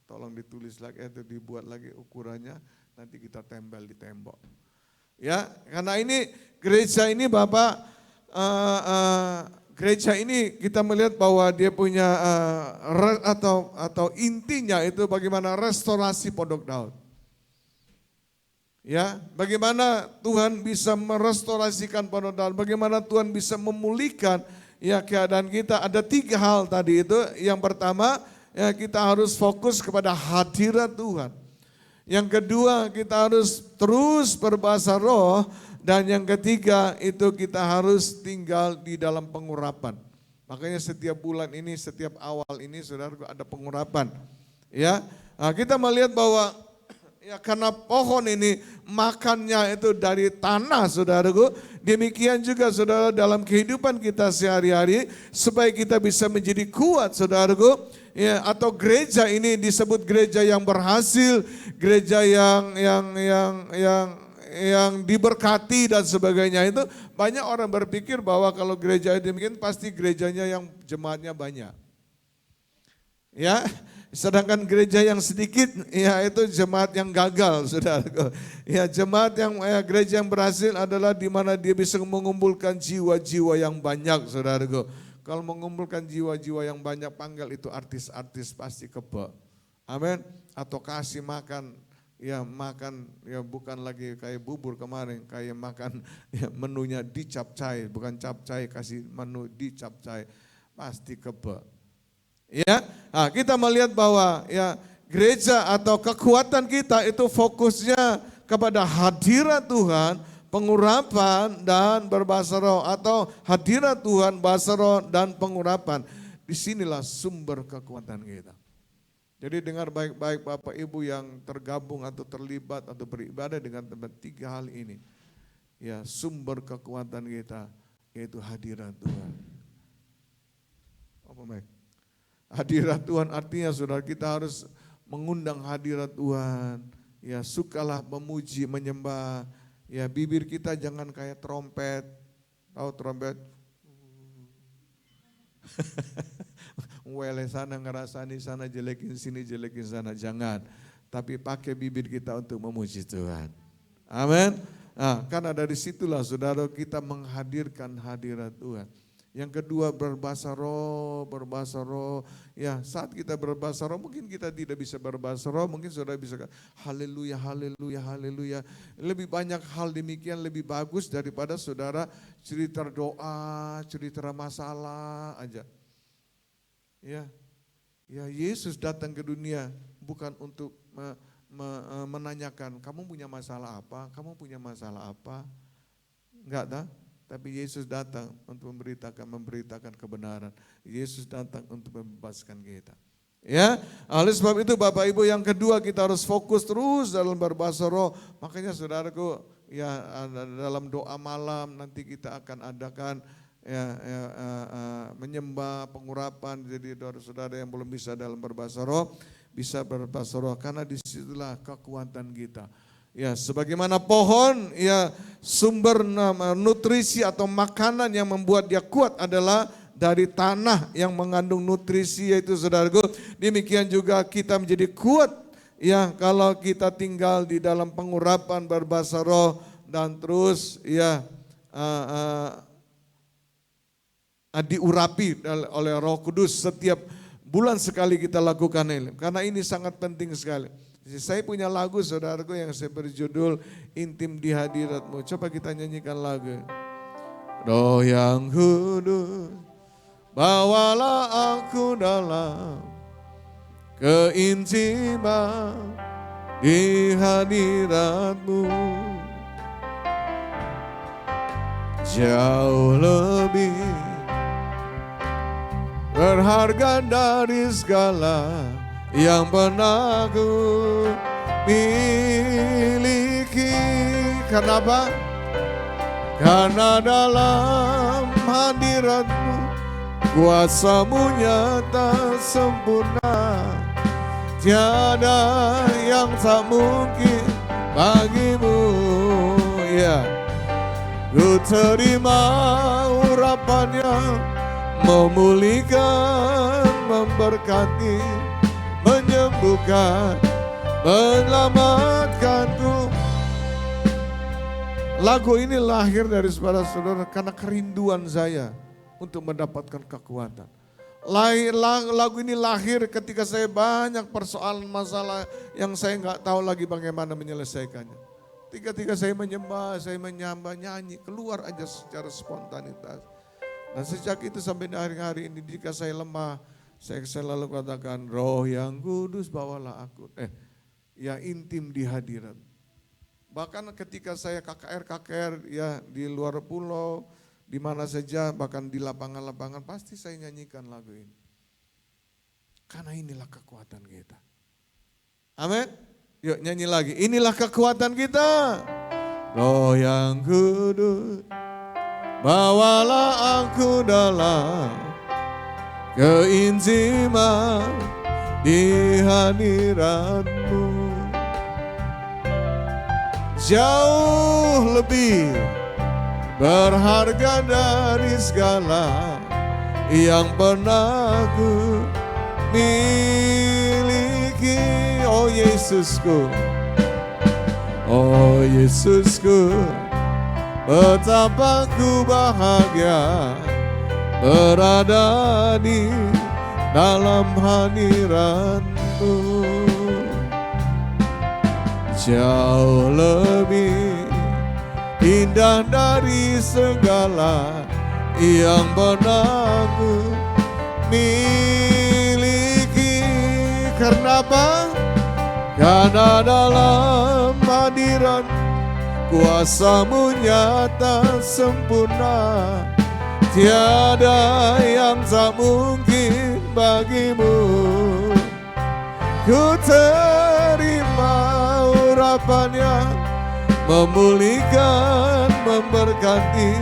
Tolong ditulis lagi itu dibuat lagi ukurannya, nanti kita tempel di tembok. Ya, karena ini gereja ini Bapak gereja ini kita melihat bahwa dia punya atau intinya itu bagaimana restorasi Pondok Daud. Ya, bagaimana Tuhan bisa merestorasikan Pondok Daud, bagaimana Tuhan bisa memulihkan ya keadaan kita. Ada 3 hal tadi itu. Yang pertama ya kita harus fokus kepada hadirat Tuhan. Yang kedua kita harus terus berbahasa roh. Dan yang ketiga itu kita harus tinggal di dalam pengurapan. Makanya setiap bulan ini, setiap awal ini saudara ada pengurapan. Ya, nah, kita melihat bahwa ya karena pohon ini makannya itu dari tanah saudaraku. Demikian juga saudara dalam kehidupan kita sehari-hari supaya kita bisa menjadi kuat saudaraku. Ya, atau gereja ini disebut gereja yang berhasil, gereja yang diberkati dan sebagainya. Itu banyak orang berpikir bahwa kalau gereja demikian pasti gerejanya yang jemaatnya banyak. Ya, sedangkan gereja yang sedikit ya itu jemaat yang gagal, saudara. Ya, jemaat yang gereja yang berhasil adalah di mana dia bisa mengumpulkan jiwa-jiwa yang banyak, saudaraku. Kalau mengumpulkan jiwa-jiwa yang banyak, panggil itu artis-artis pasti kebe. Amin. Atau kasih makan, ya bukan lagi kayak bubur kemarin, kayak makan ya, menunya dicapcai, bukan capcai, kasih menu dicapcai, pasti kebe. Ya, nah, kita melihat bahwa ya gereja atau kekuatan kita itu fokusnya kepada hadirat Tuhan, pengurapan dan berbahasa roh, atau hadirat Tuhan, bahasa roh dan pengurapan. Disinilah sumber kekuatan kita. Jadi dengar baik-baik Bapak Ibu yang tergabung atau terlibat atau beribadah dengan tempat 3 hal ini. Ya, sumber kekuatan kita yaitu hadirat Tuhan. Apa baik? Hadirat Tuhan artinya saudara kita harus mengundang hadirat Tuhan. Ya, sukalah memuji, menyembah. Ya, bibir kita jangan kayak trompet. Tahu trompet? Wele sana ngerasani sana, jelekin sini, jelekin sana. Jangan. Tapi pakai bibir kita untuk memuji Tuhan. Amin. Nah, karena dari situlah saudara kita menghadirkan hadirat Tuhan. Yang kedua berbahasa roh. Ya, saat kita berbahasa roh mungkin kita tidak bisa berbahasa roh, mungkin saudara bisa haleluya, haleluya, haleluya. Lebih banyak hal demikian lebih bagus daripada saudara cerita doa, cerita masalah aja. Ya, Yesus datang ke dunia bukan untuk menanyakan kamu punya masalah apa, enggak dah. Tapi Yesus datang untuk memberitakan kebenaran. Yesus datang untuk membebaskan kita. Ya, oleh sebab itu Bapak Ibu yang kedua kita harus fokus terus dalam berbahasa roh. Makanya saudaraku ya dalam doa malam nanti kita akan adakan menyembah pengurapan. Jadi saudara yang belum bisa dalam berbahasa roh bisa berbahasa roh, karena disitulah kekuatan kita. Ya, sebagaimana pohon, ya sumber nutrisi atau makanan yang membuat dia kuat adalah dari tanah yang mengandung nutrisi, yaitu saudaraku. Demikian juga kita menjadi kuat ya kalau kita tinggal di dalam pengurapan berbahasa roh dan terus ya diurapi oleh Roh Kudus setiap bulan sekali kita lakukan ini. Karena ini sangat penting sekali. Saya punya lagu saudaraku yang saya berjudul Intim di Hadiratmu. Coba kita nyanyikan lagu. Roh yang kudus, bawalah aku dalam keintiman di hadiratmu. Jauh lebih berharga dari segala yang pernah ku miliki. Kenapa? Karena dalam hadiratmu kuasa-Mu nyata sempurna. Tiada yang tak mungkin bagimu. Ya, ku terima urapannya, memulihkan, memberkati, menyembuhkan, menyelamatkanku. Lagu ini lahir dari saudara-saudara karena kerinduan saya untuk mendapatkan kekuatan. Lagu ini lahir ketika saya banyak persoalan masalah yang saya nggak tahu lagi bagaimana menyelesaikannya. Ketika saya menyembah, saya menyembah, nyanyi, keluar aja secara spontanitas. Dan sejak itu sampai hari-hari ini jika saya lemah, saya selalu katakan, Roh yang kudus bawalah aku. Ya intim di hadirat. Bahkan ketika saya KKR ya di luar pulau, di mana saja, bahkan di lapangan-lapangan, pasti saya nyanyikan lagu ini. Karena inilah kekuatan kita. Amin. Yuk nyanyi lagi. Inilah kekuatan kita. Roh yang kudus, bawalah aku dalam keintiman di hadiratmu. Jauh lebih berharga dari segala yang pernah ku miliki. Oh Yesusku, oh Yesusku, betapa ku bahagia berada di dalam hadirat-Mu. Jauh lebih indah dari segala yang pernah ku miliki. Karena apa? Karena dalam hadirat kuasa-Mu nyata sempurna. Tiada yang tak mungkin bagimu. Ku terima urapannya, memulihkan, memberkati,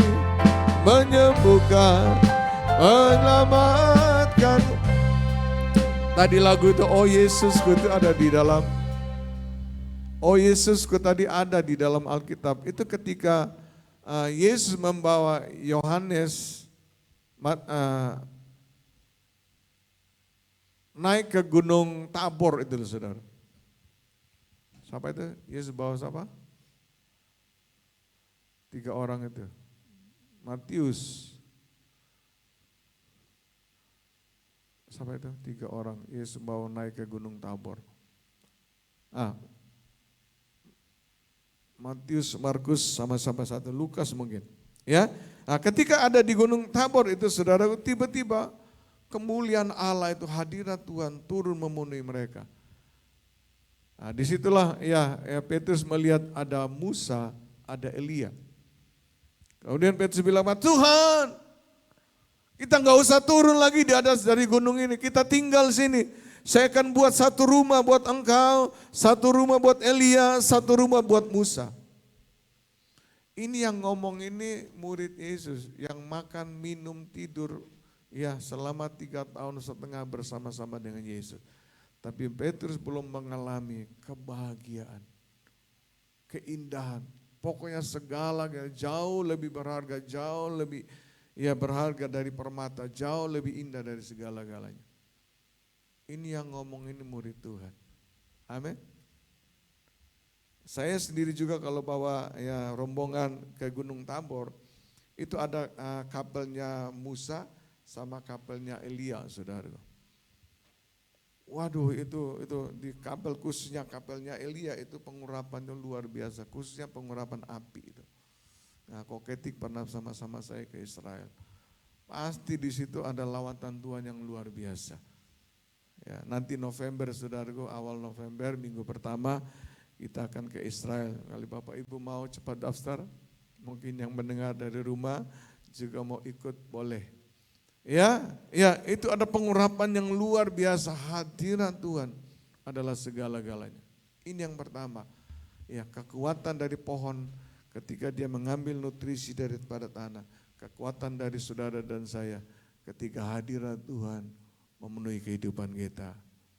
menyembuhkan, menyelamatkan. Tadi lagu itu, oh Yesusku itu ada di dalam, oh Yesusku tadi ada di dalam Alkitab. Itu ketika Yesus membawa Yohanes naik ke Gunung Tabor itu saudara. Siapa itu? Yesus bawa siapa? 3 orang itu. Matius. Siapa itu? 3 orang. Yesus bawa naik ke Gunung Tabor. Matius, Markus, sama-sama satu. Lukas mungkin. Ya. Nah, ketika ada di Gunung Tabor itu saudara, tiba-tiba kemuliaan Allah itu, hadirat Tuhan turun memenuhi mereka. Nah, disitulah ya Petrus melihat ada Musa, ada Elia. Kemudian Petrus bilang, Tuhan, kita nggak usah turun lagi di atas dari gunung ini, kita tinggal sini. Saya akan buat satu rumah buat engkau, satu rumah buat Elia, satu rumah buat Musa. Ini yang ngomong ini murid Yesus yang makan, minum, tidur ya selama 3,5 tahun bersama-sama dengan Yesus. Tapi Petrus belum mengalami kebahagiaan, keindahan. Pokoknya segala jauh lebih berharga, jauh lebih berharga dari permata, jauh lebih indah dari segala-galanya. Ini yang ngomong ini murid Tuhan. Amin. Saya sendiri juga kalau bawa rombongan ke Gunung Tabor, itu ada kapelnya Musa sama kapelnya Elia, saudara. Waduh, itu di kapel, khususnya kapelnya Elia itu pengurapannya luar biasa, khususnya pengurapan api itu. Nah, Koketik pernah sama-sama saya ke Israel. Pasti di situ ada lawatan Tuhan yang luar biasa. Ya, nanti November, saudaraku, awal November minggu pertama kita akan ke Israel. Kalau Bapak Ibu mau cepat daftar, mungkin yang mendengar dari rumah juga mau ikut boleh. Ya, itu ada pengurapan yang luar biasa, hadirat Tuhan adalah segala-galanya. Ini yang pertama, ya kekuatan dari pohon ketika dia mengambil nutrisi daripada tanah, kekuatan dari saudara dan saya ketika hadirat Tuhan memenuhi kehidupan kita,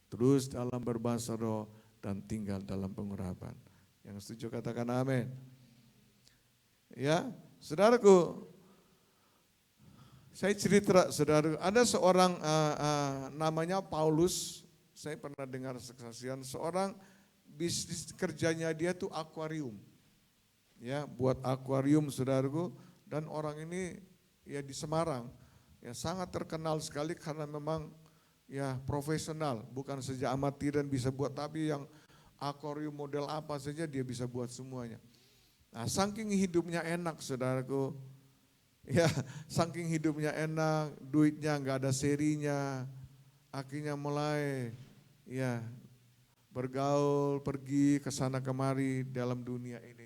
terus dalam berbahasa roh dan tinggal dalam pengurapan. Yang setuju katakan amin. Ya, saudaraku, saya cerita, saudara, ada seorang namanya Paulus, saya pernah dengar kesaksian, seorang bisnis kerjanya dia tuh akuarium. Ya, buat akuarium, saudaraku, dan orang ini ya di Semarang, ya sangat terkenal sekali karena memang ya profesional, bukan saja amatiran bisa buat, tapi yang akuarium model apa saja dia bisa buat semuanya. Nah, saking hidupnya enak, saudaraku, ya, saking hidupnya enak, duitnya nggak ada serinya, akhirnya mulai ya bergaul, pergi ke sana kemari dalam dunia ini.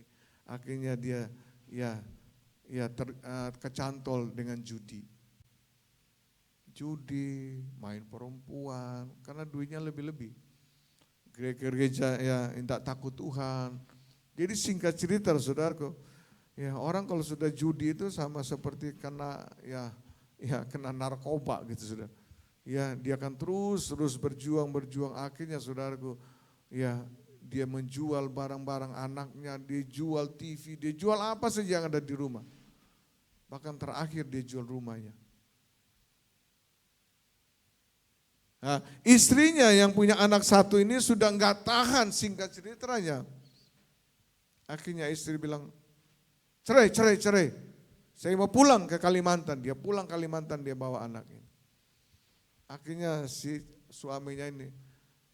Akhirnya dia kecantol dengan judi, main perempuan, karena duitnya lebih-lebih. Gereja ya tidak takut Tuhan. Jadi singkat cerita, saudaraku, ya orang kalau sudah judi itu sama seperti kena kena narkoba gitu, sudah. Ya, dia akan terus berjuang akhirnya, saudaraku, ya dia menjual barang-barang anaknya, dia jual TV, dia jual apa saja yang ada di rumah. Bahkan terakhir dia jual rumahnya. Nah, istrinya yang punya anak satu ini sudah nggak tahan, singkat ceritanya. Akhirnya istri bilang, cerai. Saya mau pulang ke Kalimantan. Dia pulang Kalimantan, dia bawa anaknya. Akhirnya si suaminya ini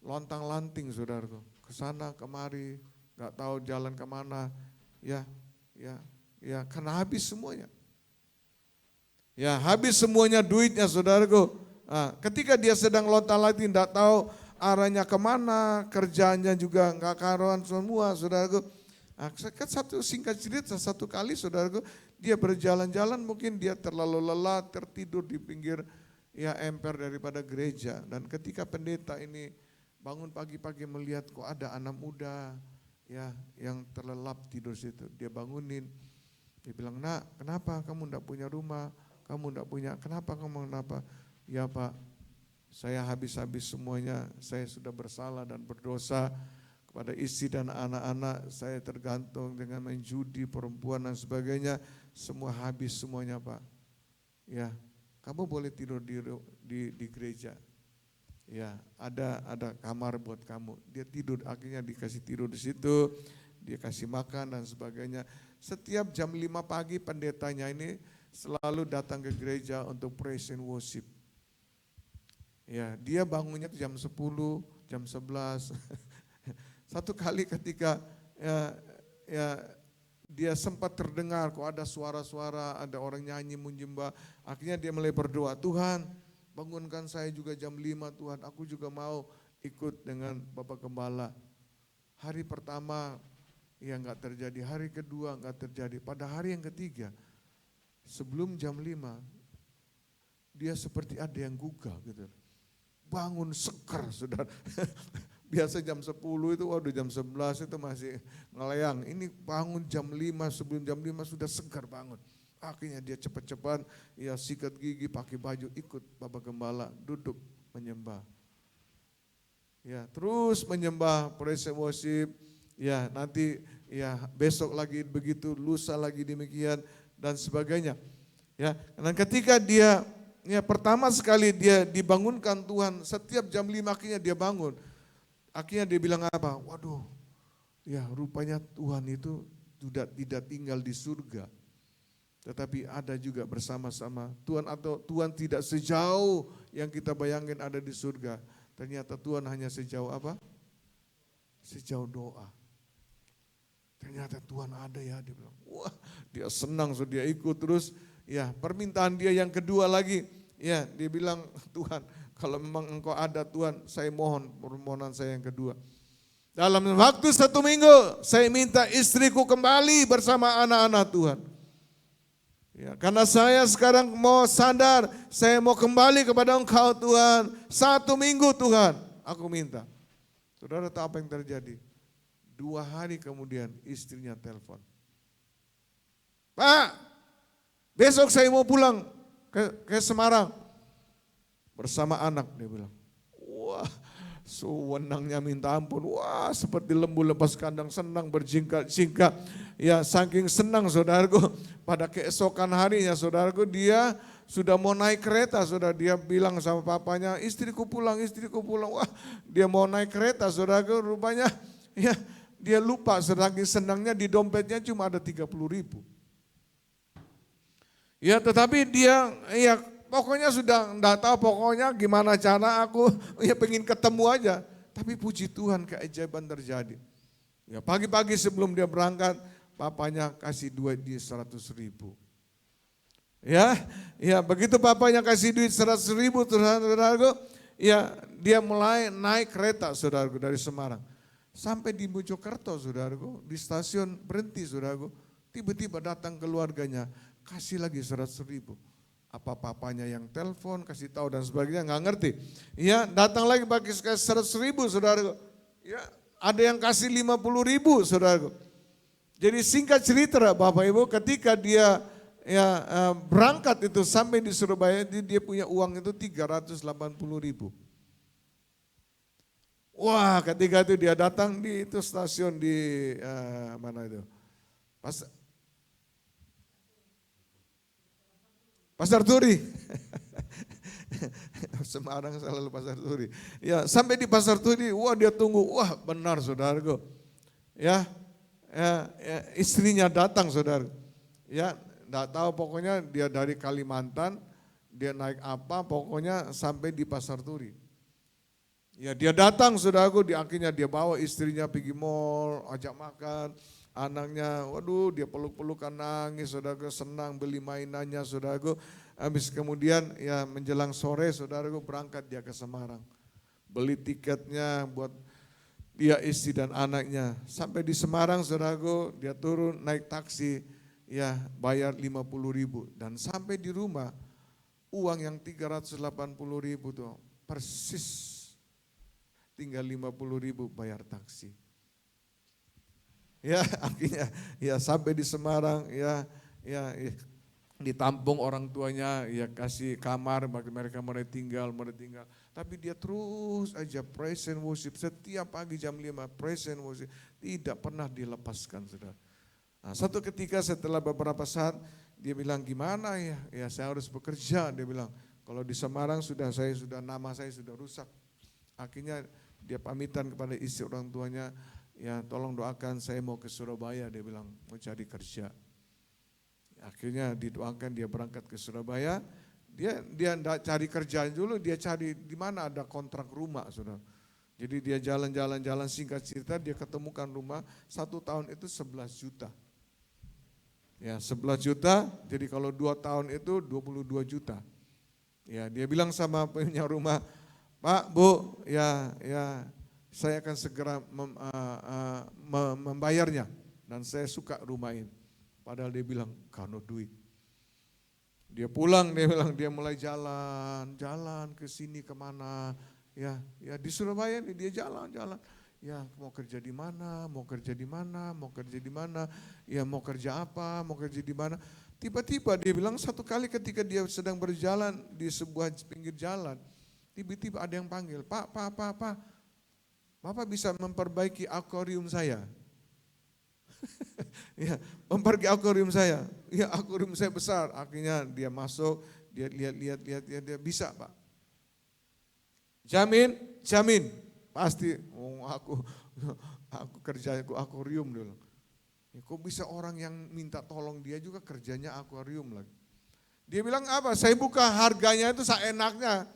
lontang-lanting, saudaraku, ke sana kemari, nggak tahu jalan kemana. Ya, karena habis semuanya. Ya, habis semuanya duitnya, saudaraku. Nah, ketika dia sedang lontar-lanting, tidak tahu arahnya kemana, kerjanya juga nggak karuan semua, saudaraku. Nah, singkat cerita, satu kali, saudaraku, dia berjalan-jalan, mungkin dia terlalu lelah, tertidur di pinggir emper daripada gereja. Dan ketika pendeta ini bangun pagi-pagi melihat kok ada anak muda yang terlelap tidur situ, dia bangunin, dia bilang, "Nak, kenapa kamu tidak punya rumah? Kamu tidak punya, kenapa? Ya Pak, saya habis-habis semuanya, saya sudah bersalah dan berdosa kepada istri dan anak-anak, saya tergantung dengan main judi, perempuan dan sebagainya, semua habis semuanya Pak. Ya, kamu boleh tidur di gereja. Ya, ada kamar buat kamu." Dia tidur, akhirnya dikasih tidur di situ, dia kasih makan dan sebagainya. Setiap jam 5 pagi pendetanya ini selalu datang ke gereja untuk praise and worship. Ya, dia bangunnya jam 10, jam 11. Satu kali ketika dia sempat terdengar kok ada suara-suara, ada orang nyanyi menyembah. Akhirnya dia mulai berdoa, "Tuhan, bangunkan saya juga jam 5 Tuhan, aku juga mau ikut dengan Bapak Gembala." Hari pertama enggak terjadi, hari kedua enggak terjadi. Pada hari yang ketiga, sebelum jam 5, dia seperti ada yang gugah gitu. Bangun seger, saudara. Biasa jam 10 itu, waduh jam 11 itu masih ngelayang. Ini bangun jam 5, sebelum jam 5 sudah segar bangun. Akhirnya dia cepat-cepat, sikat gigi, pakai baju, ikut Bapak Gembala, duduk menyembah. Ya, terus menyembah, praise and worship. Ya, nanti ya besok lagi begitu, lusa lagi demikian dan sebagainya. Ya, dan ketika dia ya pertama sekali dia dibangunkan Tuhan, setiap jam 5 akhirnya dia bangun. Akhirnya dia bilang apa? Waduh, ya rupanya Tuhan itu sudah tidak tinggal di surga. Tetapi ada juga bersama-sama Tuhan, atau Tuhan tidak sejauh yang kita bayangin ada di surga. Ternyata Tuhan hanya sejauh apa? Sejauh doa. Ternyata Tuhan ada ya, dia bilang. Wah, dia senang, so dia ikut terus. Ya, permintaan dia yang kedua lagi. Ya, dia bilang, Tuhan, kalau memang Engkau ada Tuhan, saya mohon permohonan saya yang kedua. Dalam waktu 1 minggu, saya minta istriku kembali bersama anak-anak Tuhan. Ya, karena saya sekarang mau sadar, saya mau kembali kepada Engkau Tuhan. 1 minggu Tuhan, aku minta. Saudara tahu apa yang terjadi? 2 hari kemudian istrinya telepon. Pak, besok saya mau pulang ke Semarang. Bersama anak, dia bilang. Wah, sewenangnya minta ampun. Wah, seperti lembu lepas kandang, senang berjingkat-jingkat. Ya, saking senang saudaraku, pada keesokan harinya saudaraku dia sudah mau naik kereta, saudara. Dia bilang sama papanya, istriku pulang, istriku pulang. Wah, dia mau naik kereta, saudaraku, rupanya ya dia lupa, saking senangnya di dompetnya cuma ada 30.000. Ya, tetapi dia ya pokoknya sudah enggak tahu pokoknya gimana cara aku ya pengen ketemu aja. Tapi puji Tuhan keajaiban terjadi. Ya, pagi-pagi sebelum dia berangkat, papanya kasih duit dia 100.000. Ya, ya begitu papanya kasih duit 100.000, saudaraku, ya dia mulai naik kereta, saudaraku, dari Semarang sampai di Mojokerto, saudaraku, di stasiun berhenti, saudaraku. Tiba-tiba datang keluarganya, kasih lagi 100.000. Apa papanya yang telepon, kasih tahu dan sebagainya, nggak ngerti. Ya, datang lagi pakai 100.000, saudaraku. Ya, ada yang kasih 50.000, saudaraku. Jadi singkat cerita Bapak Ibu, ketika dia berangkat itu sampai di Surabaya, dia punya uang itu 380.000. Wah, ketika itu dia datang di itu stasiun di mana itu? Pasar Turi. Semarang selalu Pasar Turi. Ya, sampai di Pasar Turi, wah dia tunggu, wah benar saudaraku. Ya, istrinya datang saudara. Ya, enggak tahu pokoknya dia dari Kalimantan, dia naik apa, pokoknya sampai di Pasar Turi. Ya, dia datang saudaraku, akhirnya dia bawa istrinya pergi mall, ajak makan, anaknya, waduh dia peluk-pelukan nangis, saudaraku, senang beli mainannya, saudaraku. Habis kemudian ya menjelang sore, saudaraku, berangkat dia ke Semarang. Beli tiketnya buat dia, istri dan anaknya. Sampai di Semarang, saudaraku, dia turun naik taksi, ya bayar 50.000. Dan sampai di rumah, uang yang 380.000 tuh persis tinggal 50.000 bayar taksi. Ya akhirnya ya sampai di Semarang, ya ditampung orang tuanya, ya kasih kamar bagi mereka mulai tinggal. Tapi dia terus aja praise and worship, setiap pagi jam 5 praise and worship, tidak pernah dilepaskan, saudara. Nah, satu ketika setelah beberapa saat dia bilang gimana ya saya harus bekerja, dia bilang kalau di Semarang nama saya sudah rusak. Akhirnya dia pamitan kepada istri orang tuanya, ya tolong doakan saya mau ke Surabaya, dia bilang mau cari kerja. Akhirnya didoakan, dia berangkat ke Surabaya. Dia enggak cari kerja dulu, dia cari di mana ada kontrak rumah, saudara. Jadi dia jalan-jalan, singkat cerita dia ketemukan rumah, 1 tahun itu 11 juta. Ya 11 juta, jadi kalau 2 tahun itu 22 juta. Ya dia bilang sama punya rumah, Pak, Bu, ya saya akan segera membayarnya dan saya suka rumah ini. Padahal dia bilang, karena duit. Dia pulang, dia bilang dia mulai jalan ke sini kemana, ya di Surabaya ini dia jalan, ya mau kerja di mana, ya mau kerja apa, mau kerja di mana. Tiba-tiba dia bilang satu kali ketika dia sedang berjalan di sebuah pinggir jalan, tiba-tiba ada yang panggil, Pak, Papa bisa memperbaiki akuarium saya. Ya, memperbaiki akuarium saya. Ya, akuarium saya besar. Akhirnya dia masuk, dia lihat, dia bisa, Pak. Jamin. Pasti, aku kerja akuarium dulu. Ya, kok bisa orang yang minta tolong dia juga kerjanya akuarium lagi. Dia bilang apa? Saya buka harganya itu seenaknya.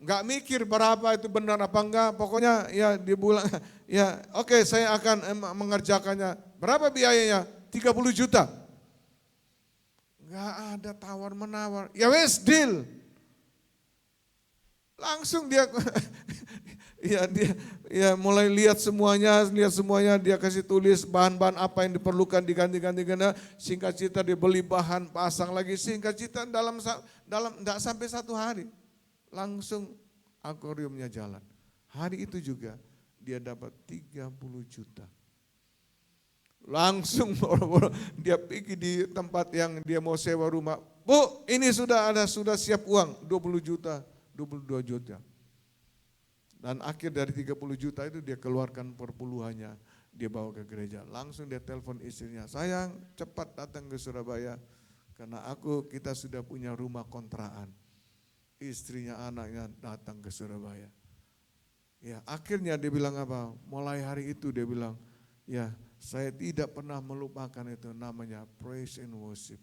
Enggak mikir berapa itu benar apa enggak. Pokoknya ya dia bilang, ya oke, saya akan mengerjakannya. Berapa biayanya? 30 juta. Enggak ada tawar-menawar. Ya wes, deal. Langsung dia dia mulai lihat semuanya, dia kasih tulis bahan-bahan apa yang diperlukan, diganti-ganti. Singkat cerita dia beli bahan, pasang lagi. Singkat cerita dalam enggak sampai 1 hari. Langsung akuariumnya jalan. Hari itu juga dia dapat 30 juta. Langsung dia pergi di tempat yang dia mau sewa rumah. Bu, ini sudah siap uang 20 juta, 22 juta. Dan akhir dari 30 juta itu dia keluarkan perpuluhannya, dia bawa ke gereja. Langsung dia telepon istrinya, sayang cepat datang ke Surabaya karena kita sudah punya rumah kontrakan. Istrinya, anaknya datang ke Surabaya. Ya, akhirnya dia bilang apa? Mulai hari itu dia bilang, ya saya tidak pernah melupakan itu namanya praise and worship.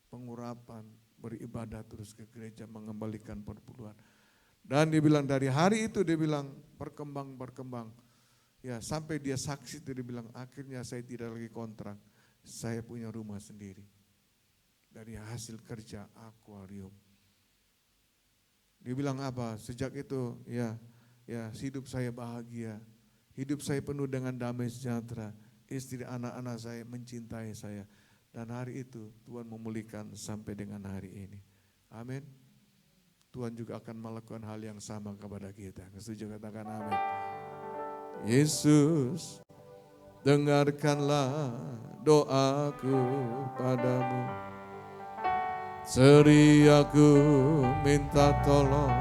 Pengurapan, beribadah terus ke gereja, mengembalikan perpuluhan. Dan dia bilang dari hari itu dia bilang berkembang. Ya sampai dia saksi itu dia bilang akhirnya saya tidak lagi kontrak. Saya punya rumah sendiri. Dari hasil kerja akuarium. Dia bilang apa? Sejak itu ya hidup saya bahagia. Hidup saya penuh dengan damai sejahtera. Istri anak-anak saya mencintai saya. Dan hari itu Tuhan memulihkan sampai dengan hari ini. Amin. Tuhan juga akan melakukan hal yang sama kepada kita. Setuju, katakan amin. Yesus, dengarkanlah doaku padamu. Teriaku minta tolong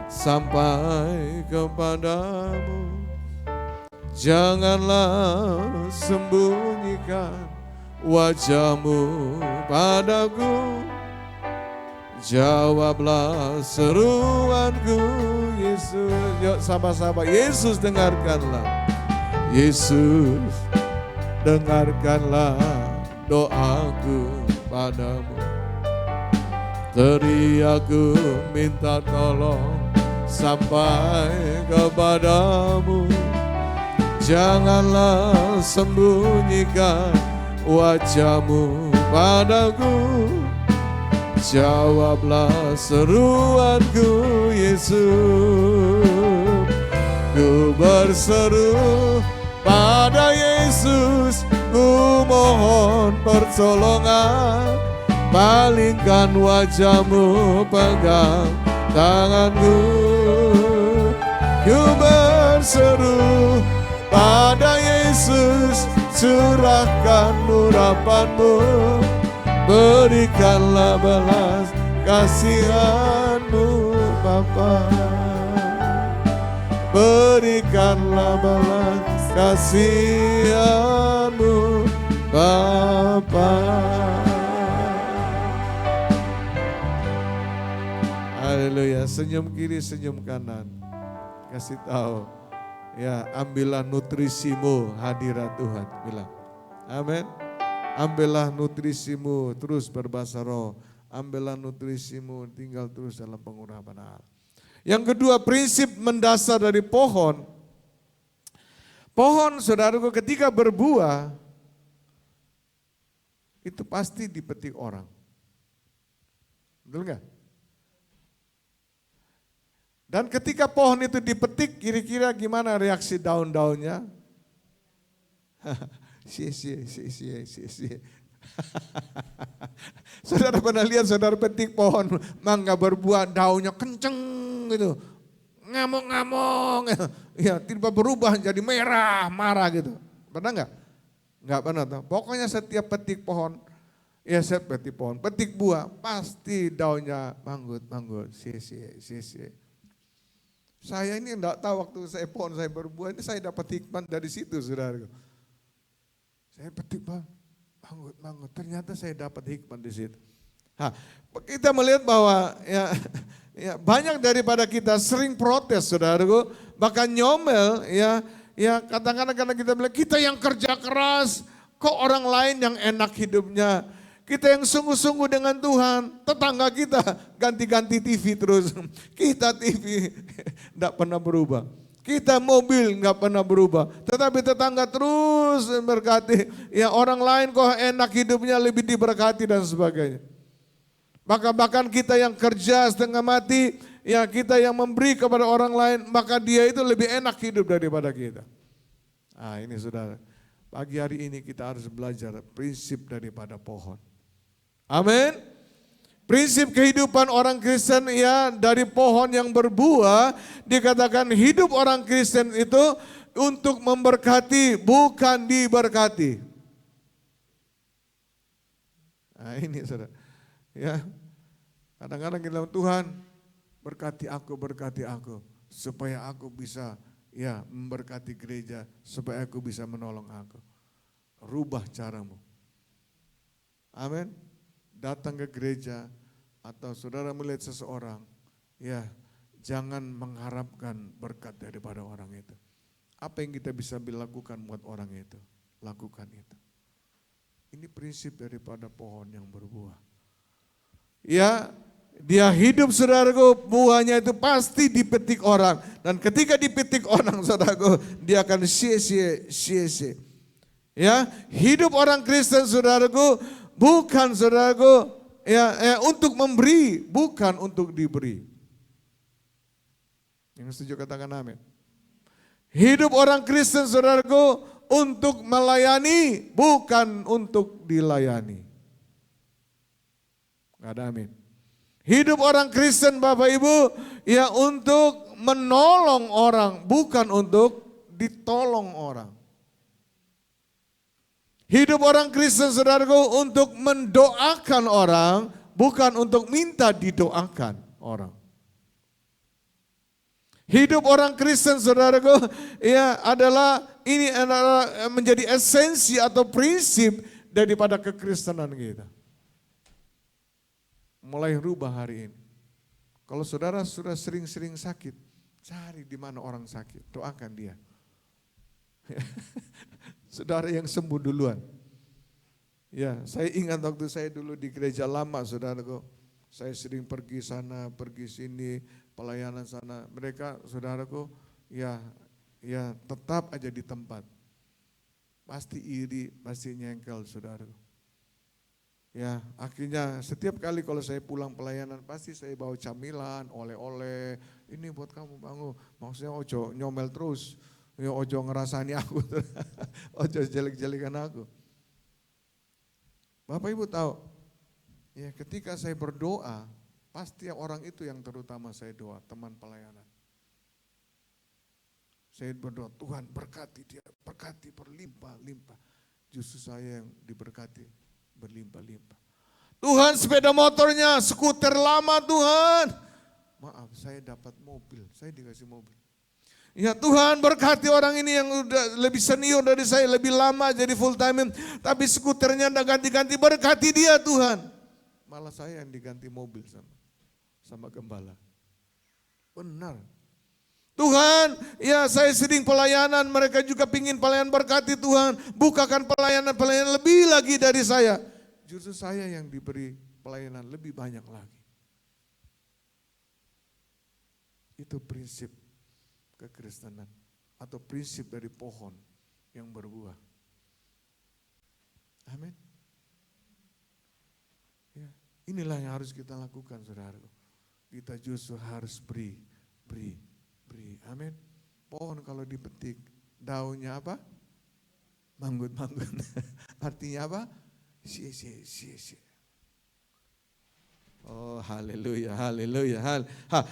sampai kepadamu. Janganlah sembunyikan wajahmu padaku. Jawablah seruanku Yesus. Yuk sama-sama, Yesus dengarkanlah. Yesus dengarkanlah doaku padamu. Teriaku minta tolong sampai kepadamu. Janganlah sembunyikan wajahmu padaku. Jawablah seruanku Yesus. Ku berseru pada Yesus, ku mohon pertolongan. Palingkan wajahmu, pegang tanganku. Ku berseru pada Yesus, curahkan urapanmu. Berikanlah belas kasihanmu Bapa. Berikanlah belas kasihanmu Bapa. Haleluya. Senyum kiri, senyum kanan. Kasih tahu. Ya, ambillah nutrisimu hadirat Tuhan. Bilang. Amin. Ambillah nutrisimu, terus berbahasa roh. Ambillah nutrisimu, tinggal terus dalam pengurapan Allah. Yang kedua, prinsip mendasar dari pohon. Pohon, saudaraku, ketika berbuah, itu pasti dipetik orang. Betul enggak? Dan ketika pohon itu dipetik, kira-kira gimana reaksi daun-daunnya? Sia-sia. Saudara pernah lihat saudara petik pohon mangga berbuah, daunnya kenceng gitu, ngamuk-ngamuk, ya tiba berubah jadi merah, marah gitu. Pernah nggak? Nggak pernah. Pokoknya setiap petik pohon, petik buah, pasti daunnya manggut, sia-sia. Saya ini enggak tahu waktu saya pohon saya berbuah ini saya dapat hikmat dari situ, saudara. Saya petik manggut. Ternyata saya dapat hikmat di situ. Kita melihat bahwa ya banyak daripada kita sering protes, saudaraku, bahkan nyomel, ya kadang-kadang karena kita bilang kita yang kerja keras, kok orang lain yang enak hidupnya. Kita yang sungguh-sungguh dengan Tuhan, tetangga kita ganti-ganti TV terus. Kita TV enggak pernah berubah. Kita mobil enggak pernah berubah. Tetapi tetangga terus berkati. Ya orang lain kok enak hidupnya, lebih diberkati dan sebagainya. Bahkan kita yang kerja setengah mati, ya kita yang memberi kepada orang lain, maka dia itu lebih enak hidup daripada kita. Ini saudara, pagi hari ini kita harus belajar prinsip daripada pohon. Amin. Prinsip kehidupan orang Kristen ya dari pohon yang berbuah, dikatakan hidup orang Kristen itu untuk memberkati, bukan diberkati. Ini saudara. Ya, kadang-kadang kita bilang, Tuhan berkati aku, supaya aku bisa ya memberkati gereja, supaya aku bisa menolong aku. Rubah caramu. Amin. Datang ke gereja atau saudara melihat seseorang, ya jangan mengharapkan berkat daripada orang itu. Apa yang kita bisa lakukan buat orang itu, lakukan itu. Ini prinsip daripada pohon yang berbuah. Ya, dia hidup saudaraku, buahnya itu pasti dipetik orang. Dan ketika dipetik orang saudaraku, dia akan sia-sia. Ya, hidup orang Kristen saudaraku, bukan saudaraku, ya untuk memberi, bukan untuk diberi. Yang setuju katakan amin. Hidup orang Kristen saudaraku, untuk melayani, bukan untuk dilayani. Gak ada amin. Hidup orang Kristen Bapak Ibu, ya untuk menolong orang, bukan untuk ditolong orang. Hidup orang Kristen saudaraku untuk mendoakan orang, bukan untuk minta didoakan orang. Hidup orang Kristen saudaraku ya ini adalah menjadi esensi atau prinsip daripada kekristenan kita. Mulai rubah hari ini. Kalau saudara sudah sering-sering sakit, cari di mana orang sakit, doakan dia. Saudara yang sembuh duluan. Ya, saya ingat waktu saya dulu di gereja lama, saudaraku. Saya sering pergi sana, pergi sini, pelayanan sana. Mereka, saudaraku, ya tetap aja di tempat. Pasti iri, pasti nyengkel, saudaraku. Ya, akhirnya setiap kali kalau saya pulang pelayanan, pasti saya bawa camilan, oleh-oleh. Ini buat kamu, Bang. Maksudnya ojo nyomel terus. Ya ojo ngerasani aku, ojo jelek-jelekan aku. Bapak Ibu tahu, ya ketika saya berdoa, pasti orang itu yang terutama saya doa, teman pelayanan. Saya berdoa, Tuhan berkati dia, berkati berlimpah-limpah. Justru saya yang diberkati berlimpah-limpah. Tuhan sepeda motornya, skuter lama Tuhan. Maaf, saya dapat mobil, saya dikasih mobil. Ya Tuhan berkati orang ini yang udah lebih senior dari saya, lebih lama jadi full time, tapi skuternya udah ganti-ganti, berkati dia Tuhan. Malah saya yang diganti mobil sama gembala. Benar. Tuhan, ya saya sering pelayanan, mereka juga pingin pelayanan, berkati Tuhan. Bukakan pelayanan lebih lagi dari saya. Justru saya yang diberi pelayanan lebih banyak lagi. Itu prinsip kekristenan atau prinsip dari pohon yang berbuah. Amin. Ya, inilah yang harus kita lakukan, saudara. Kita justru harus beri. Amin. Pohon kalau dipetik, daunnya apa? Manggut-manggut. Artinya apa? Sia-sia. Oh haleluya.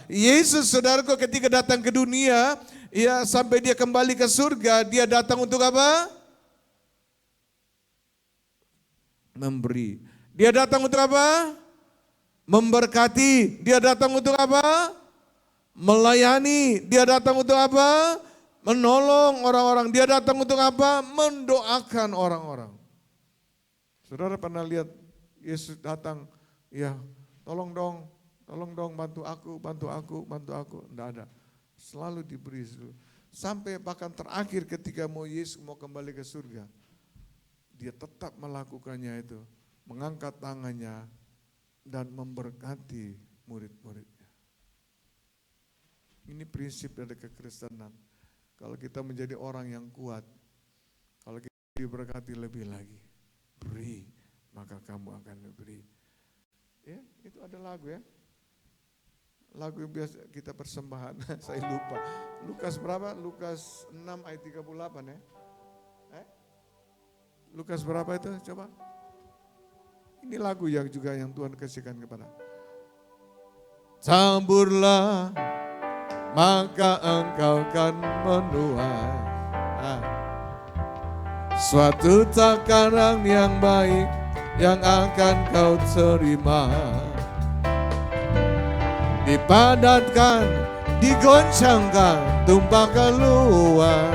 Yesus saudaraku ketika datang ke dunia, ya sampai dia kembali ke surga, dia datang untuk apa? Memberi. Dia datang untuk apa? Memberkati. Dia datang untuk apa? Melayani. Dia datang untuk apa? Menolong orang-orang. Dia datang untuk apa? Mendoakan orang-orang. Saudara pernah lihat Yesus datang, ya tolong dong bantu aku. Enggak ada. Selalu diberi. Sampai bahkan terakhir ketika Yesus mau kembali ke surga. Dia tetap melakukannya itu. Mengangkat tangannya dan memberkati murid-muridnya. Ini prinsip dari kekristenan. Kalau kita menjadi orang yang kuat, kalau kita diberkati lebih lagi, beri, maka kamu akan diberi. Ya, itu ada lagu ya. Lagu yang biasa kita persembahan, saya lupa. Lukas berapa? Lukas 6 ayat 38 ya. Lukas berapa itu? Coba. Ini lagu yang juga yang Tuhan kasihkan kepada. Taburlah, maka engkau kan menuai suatu takaran yang baik yang akan kau terima. Dipadatkan, digoncangkan, tumpah keluar,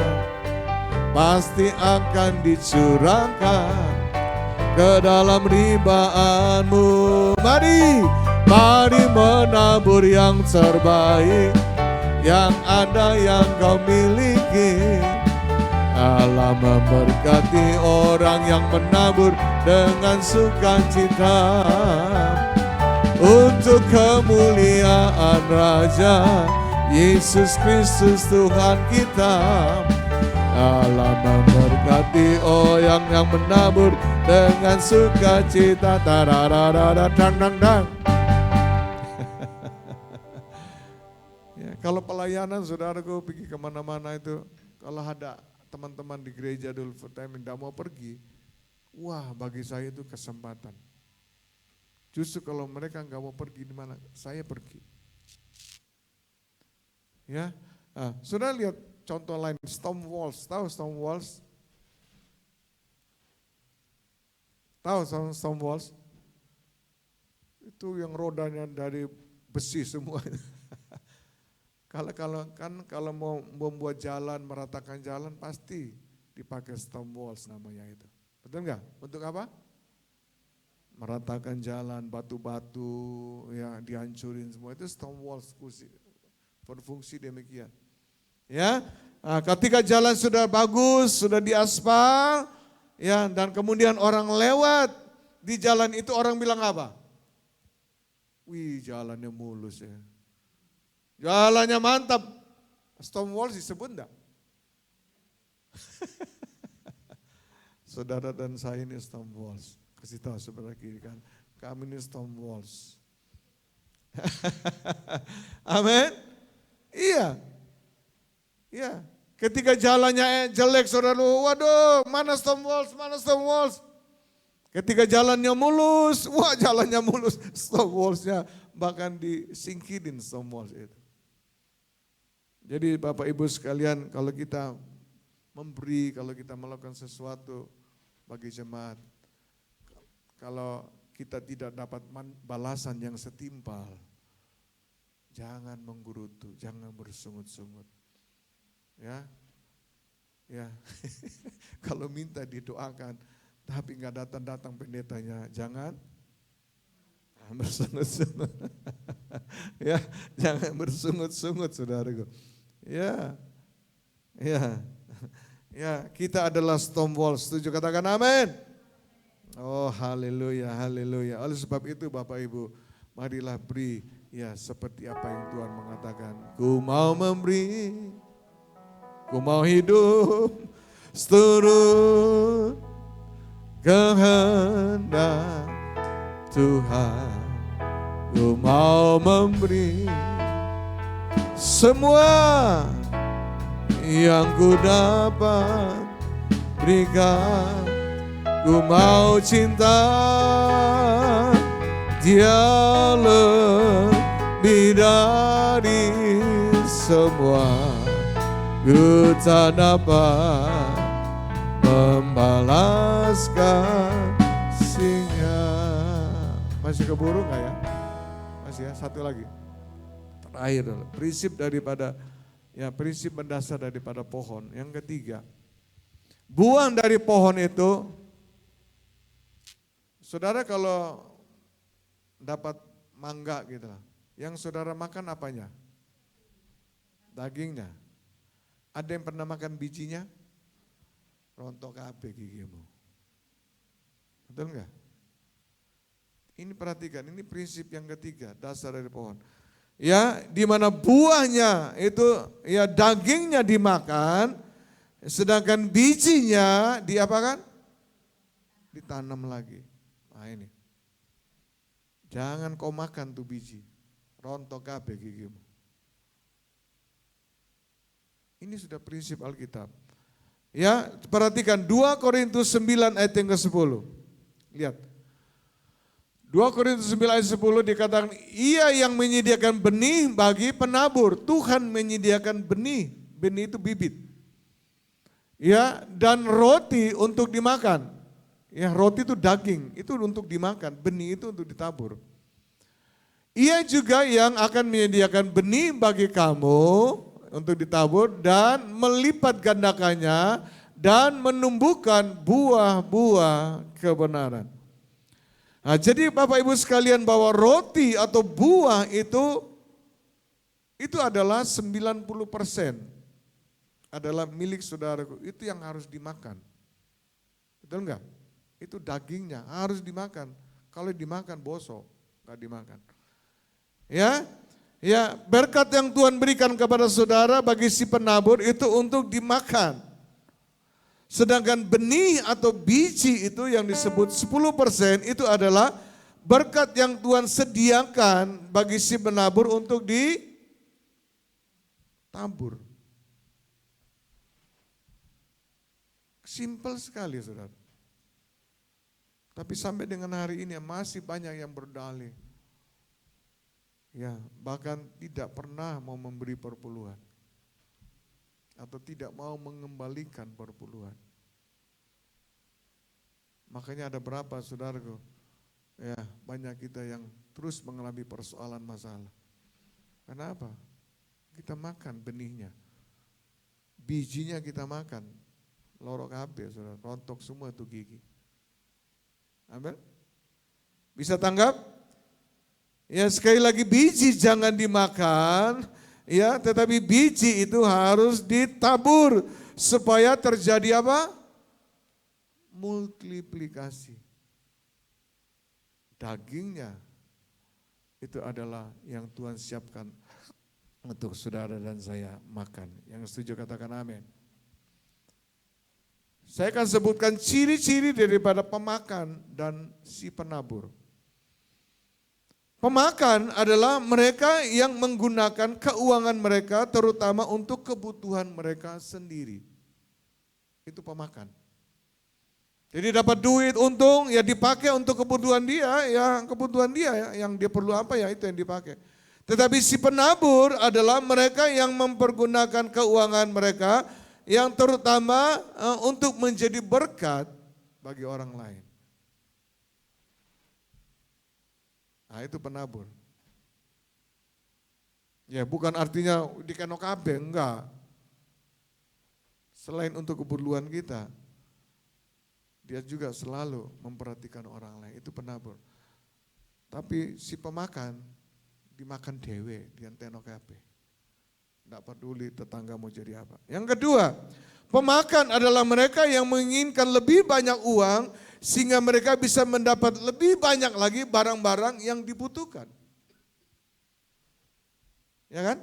pasti akan dicurahkan ke dalam ribaanmu. Mari menabur yang terbaik, yang ada yang kau miliki. Allah memberkati orang yang menabur dengan sukacita untuk kemuliaan Raja Yesus Kristus Tuhan kita. Allah memberkati orang yang menabur dengan sukacita. Dang. Ya, kalau pelayanan saudaraku pergi kemana-mana itu, kalau ada teman-teman di gereja dulu full time tidak mau pergi, wah bagi saya itu kesempatan. Justru kalau mereka nggak mau pergi di mana, saya pergi. Ya, sudah lihat contoh lain, Stonewalls, tahu Stonewalls? Tahu Stonewalls? Itu yang rodanya dari besi semua. Kalau mau membuat jalan, meratakan jalan pasti dipakai Stonewalls namanya itu. Betul nggak? Untuk apa? Meratakan jalan, batu-batu ya dihancurin semua, itu Stonewalls berfungsi demikian. Ya, ketika jalan sudah bagus, sudah diaspal, ya, dan kemudian orang lewat di jalan itu, orang bilang apa? Wih, jalannya mulus ya. Jalannya mantap. Stonewalls disebut enggak? Saudara dan saya ini Stonewalls. Kasih tahu saudara kiri kan, kami ini Stonewalls. Amin. Iya. Iya. Ketika jalannya jelek saudara, waduh, mana Stonewalls? Ketika jalannya mulus, wah jalannya mulus, Stonewallsnya bahkan disingkirin Stonewalls itu. Jadi Bapak Ibu sekalian, kalau kita memberi, kalau kita melakukan sesuatu bagi jemaat, kalau kita tidak dapat balasan yang setimpal, jangan menggerutu, jangan bersungut-sungut. Ya, kalau minta didoakan, tapi nggak datang pendetanya, jangan bersungut-sungut. Ya, jangan bersungut-sungut, saudaraku. Ya, kita adalah Stonewalls. Setuju, katakan amin. Oh, haleluya. Oleh sebab itu Bapak Ibu, marilah beri ya seperti apa yang Tuhan mengatakan. Ku mau memberi, ku mau hidup seturut kehendak Tuhan. Ku mau memberi semua yang ku dapat berikan. Ku mau cinta Dia lebih dari semua. Ku tak dapat membalas kasihnya. Masih keburu nggak ya? Masih ya, satu lagi. Air, prinsip daripada prinsip mendasar daripada pohon. Yang ketiga, buah dari pohon itu, saudara kalau dapat mangga gitu lah, yang saudara makan apanya? Dagingnya. Ada yang pernah makan bijinya? Rontok kabeh gigimu. Betul enggak? Ini perhatikan, ini prinsip yang ketiga, dasar dari pohon. Ya, di mana buahnya itu dagingnya dimakan, sedangkan bijinya diapakan? Ditanam lagi. Nah ini. Jangan kau makan tuh biji. Rontok kabeh gigimu. Ini sudah prinsip Alkitab. Ya, perhatikan 2 Korintus 9 ayat yang ke-10. Lihat. 2 Korintus 9 ayat 10 dikatakan, ia yang menyediakan benih bagi penabur. Tuhan menyediakan benih. Benih itu bibit. Ya, dan roti untuk dimakan. Ya, roti itu daging, itu untuk dimakan. Benih itu untuk ditabur. Ia juga yang akan menyediakan benih bagi kamu untuk ditabur dan melipat gandakannya dan menumbuhkan buah-buah kebenaran. Nah, jadi Bapak Ibu sekalian bahwa roti atau buah itu adalah 90% adalah milik saudaraku. Itu yang harus dimakan. Betul enggak? Itu dagingnya harus dimakan. Kalau dimakan bosok, enggak dimakan. Ya, berkat yang Tuhan berikan kepada saudara bagi si penabur itu untuk dimakan. Sedangkan benih atau biji itu yang disebut 10% itu adalah berkat yang Tuhan sediakan bagi si penabur untuk ditabur. Simpel sekali saudara. Tapi sampai dengan hari ini masih banyak yang berdalih. Ya, bahkan tidak pernah mau memberi perpuluhan. Atau tidak mau mengembalikan perpuluhan. Makanya ada berapa saudaraku, ya banyak kita yang terus mengalami persoalan masalah. Kenapa? Kita makan benihnya. Bijinya kita makan. Lorok habis, saudara, rontok semua tuh gigi. Amin. Bisa tanggap? Ya sekali lagi biji jangan dimakan, ya tetapi biji itu harus ditabur supaya terjadi apa? Multiplikasi. Dagingnya itu adalah yang Tuhan siapkan untuk saudara dan saya makan. Yang setuju katakan amin. Saya akan sebutkan ciri-ciri daripada pemakan dan si penabur. Pemakan adalah mereka yang menggunakan keuangan mereka terutama untuk kebutuhan mereka sendiri. Itu pemakan. Jadi dapat duit, untung, ya dipakai untuk kebutuhan dia, yang dia perlu apa ya itu yang dipakai. Tetapi si penabur adalah mereka yang mempergunakan keuangan mereka yang terutama untuk menjadi berkat bagi orang lain. Nah itu penabur. Ya bukan artinya dikenok kabeh, enggak. Selain untuk keperluan kita, dia juga selalu memperhatikan orang lain, itu penabur. Tapi si pemakan, dimakan dewe, dia tenok kabeh. Enggak peduli tetangga mau jadi apa. Yang kedua, pemakan adalah mereka yang menginginkan lebih banyak uang, sehingga mereka bisa mendapat lebih banyak lagi barang-barang yang dibutuhkan. Ya kan?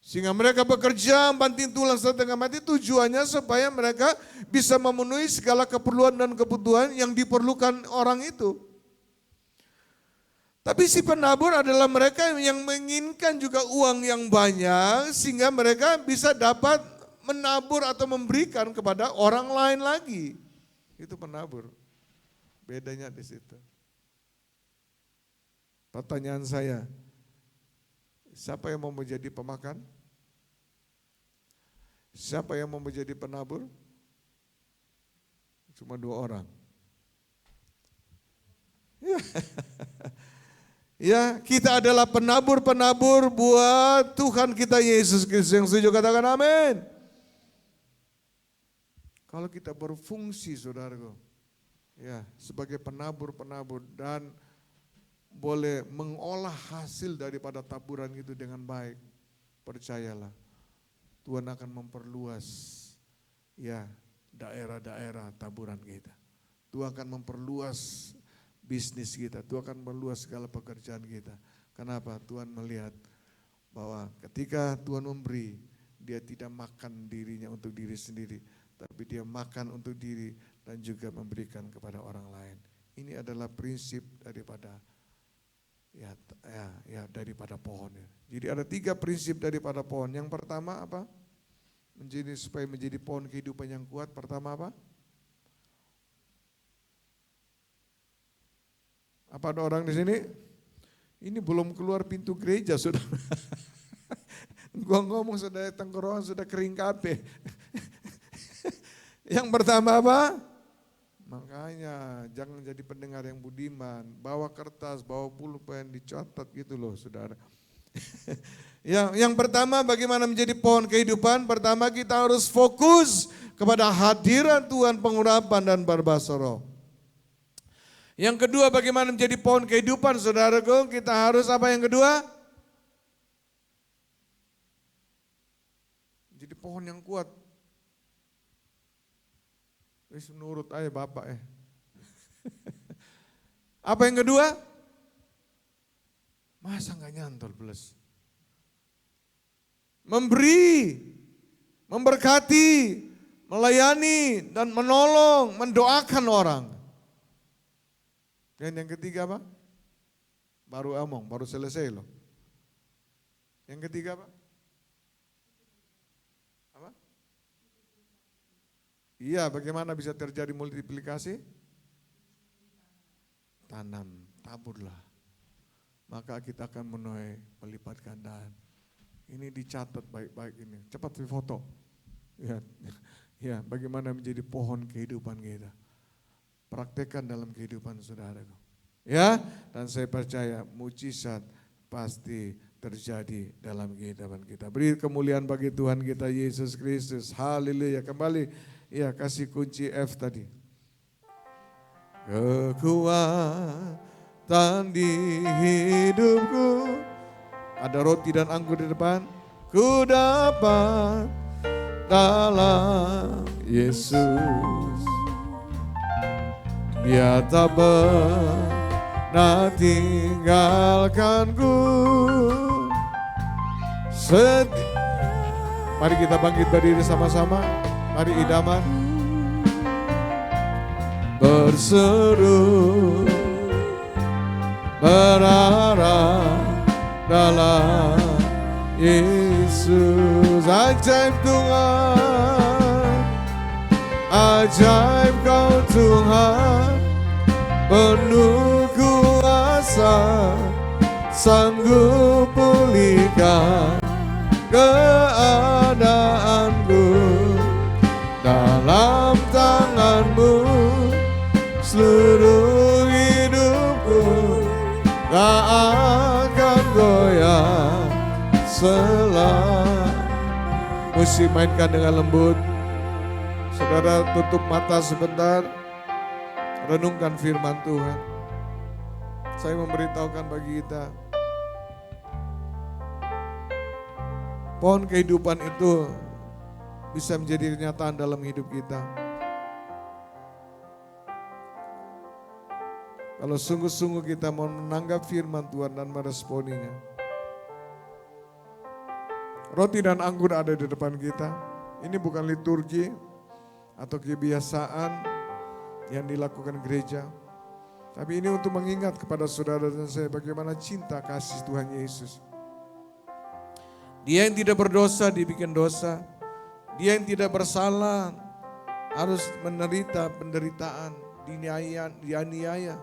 Sehingga mereka bekerja banting tulang setengah mati tujuannya supaya mereka bisa memenuhi segala keperluan dan kebutuhan yang diperlukan orang itu. Tapi si penabur adalah mereka yang menginginkan juga uang yang banyak sehingga mereka bisa dapat menabur atau memberikan kepada orang lain lagi. Itu penabur. Bedanya di situ. Pertanyaan saya, siapa yang mau menjadi pemakan? Siapa yang mau menjadi penabur? Cuma 2 orang. Ya, kita adalah penabur-penabur buat Tuhan kita Yesus Kristus. Yang setuju katakan amin. Kalau kita berfungsi saudaraku, ya sebagai penabur-penabur dan boleh mengolah hasil daripada taburan itu dengan baik, percayalah Tuhan akan memperluas ya daerah-daerah taburan kita. Tuhan akan memperluas bisnis kita, Tuhan akan memperluas segala pekerjaan kita. Kenapa? Tuhan melihat bahwa ketika Tuhan memberi, dia tidak makan dirinya untuk diri sendiri, tapi dia makan untuk diri dan juga memberikan kepada orang lain. Ini adalah prinsip daripada daripada pohon. Jadi ada 3 prinsip daripada pohon. Yang pertama apa? Supaya menjadi pohon kehidupan yang kuat, pertama apa? Apa ada orang di sini? Ini belum keluar pintu gereja sudah. Gua ngomong sudah tenggorokan sudah kering kabeh. Yang pertama apa? Makanya jangan jadi pendengar yang budiman, bawa kertas, bawa pulpen, dicatat gitu loh saudara. Yang pertama bagaimana menjadi pohon kehidupan? Pertama kita harus fokus kepada hadiran Tuhan, pengurapan dan berbahasa roh. Yang kedua bagaimana menjadi pohon kehidupan saudaraku? Kita harus apa yang kedua? Jadi pohon yang kuat. Wis nurut aja Bapak ya. Apa yang kedua? Masa nggak nyantol plus? Memberi, memberkati, melayani dan menolong, mendoakan orang. Dan yang ketiga apa? Baru selesai loh. Yang ketiga apa? Iya, bagaimana bisa terjadi multiplikasi? Tanam, taburlah. Maka kita akan menuai melipat gandaan. Ini dicatat baik-baik ini. Cepat difoto. Ya, bagaimana menjadi pohon kehidupan kita. Praktekkan dalam kehidupan saudaraku. Ya, dan saya percaya mujizat pasti terjadi dalam kehidupan kita. Beri kemuliaan bagi Tuhan kita Yesus Kristus. Haleluya. Kembali. Ya, kasih kunci F tadi. Kekuatan di hidupku. Ada roti dan anggur di depan. Ku dapat dalam Yesus. Dia tak pernah tinggalkanku. Mari kita bangkit berdiri sama-sama. Mari idaman. Berseru berharap dalam Yesus. Ajaib Tuhan, ajaib Kau Tuhan, penuh kuasa, sanggup pulihkan keadaanku. Dalam tangan-Mu seluruh hidupku tak akan goyah Musik mainkan dengan lembut. Saudara tutup mata sebentar, renungkan firman Tuhan. Saya memberitahukan bagi kita, pohon kehidupan itu bisa menjadi kenyataan dalam hidup kita. Kalau sungguh-sungguh kita mau menanggap firman Tuhan dan meresponinya. Roti dan anggur ada di depan kita. Ini bukan liturgi atau kebiasaan yang dilakukan gereja. Tapi ini untuk mengingat kepada saudara dan saya bagaimana cinta kasih Tuhan Yesus. Dia yang tidak berdosa dibikin dosa. Dia yang tidak bersalah harus menderita penderitaan, dianiaya,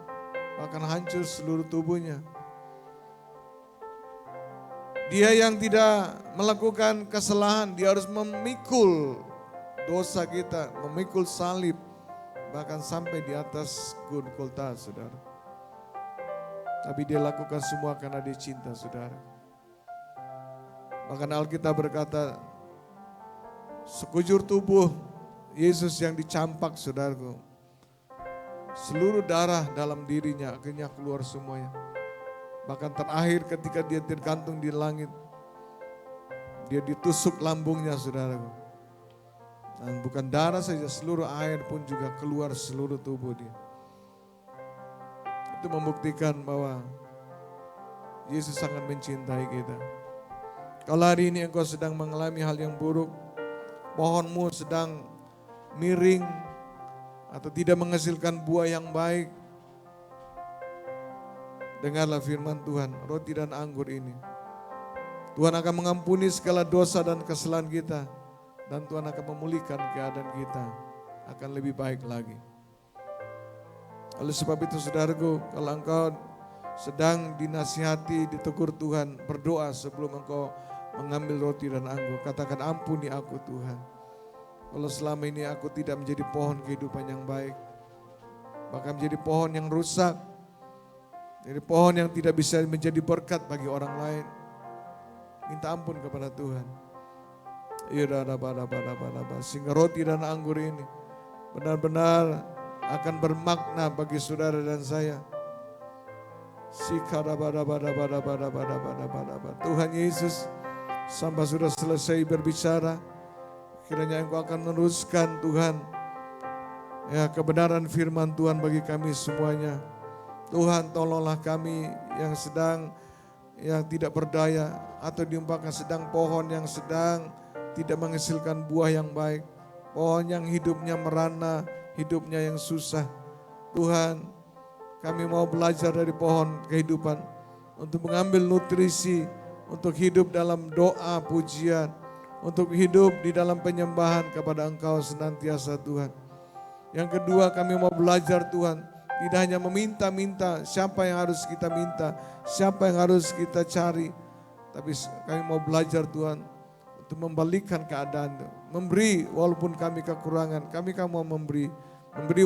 bahkan hancur seluruh tubuhnya. Dia yang tidak melakukan kesalahan, dia harus memikul dosa kita, memikul salib, bahkan sampai di atas Golgota, saudara. Tapi dia lakukan semua karena dia cinta, saudara. Bahkan Alkitab berkata, sekujur tubuh Yesus yang dicampak, saudaraku, seluruh darah dalam dirinya akhirnya keluar semuanya. Bahkan terakhir ketika dia tergantung di langit, dia ditusuk lambungnya, saudaraku. Dan bukan darah saja, seluruh air pun juga keluar seluruh tubuh dia. Itu membuktikan bahwa Yesus sangat mencintai kita. Kalau hari ini engkau sedang mengalami hal yang buruk, pohonmu sedang miring atau tidak menghasilkan buah yang baik, dengarlah firman Tuhan, roti dan anggur ini. Tuhan akan mengampuni segala dosa dan kesalahan kita, dan Tuhan akan memulihkan keadaan kita akan lebih baik lagi. Oleh sebab itu, saudaraku, kalau engkau sedang dinasihati, ditegur Tuhan, berdoa sebelum engkau mengambil roti dan anggur. Katakan, ampuni aku Tuhan. Kalau selama ini aku tidak menjadi pohon kehidupan yang baik, bahkan menjadi pohon yang rusak, jadi pohon yang tidak bisa menjadi berkat bagi orang lain. Minta ampun kepada Tuhan. Sehingga roti dan anggur ini benar-benar akan bermakna bagi saudara dan saya. Tuhan Yesus, sampai sudah selesai berbicara, kiranya Engkau akan meneruskan Tuhan, ya, kebenaran firman Tuhan bagi kami semuanya. Tuhan, tolonglah kami yang sedang yang tidak berdaya, atau diumpamakan sedang pohon yang sedang tidak menghasilkan buah yang baik, pohon yang hidupnya merana, hidupnya yang susah. Tuhan, kami mau belajar dari pohon kehidupan untuk mengambil nutrisi, untuk hidup dalam doa pujian, untuk hidup di dalam penyembahan kepada Engkau senantiasa, Tuhan. Yang kedua, kami mau belajar, Tuhan, tidak hanya meminta-minta siapa yang harus kita minta, siapa yang harus kita cari, tapi kami mau belajar, Tuhan, untuk membalikkan keadaan, memberi walaupun kami kekurangan, kami mau memberi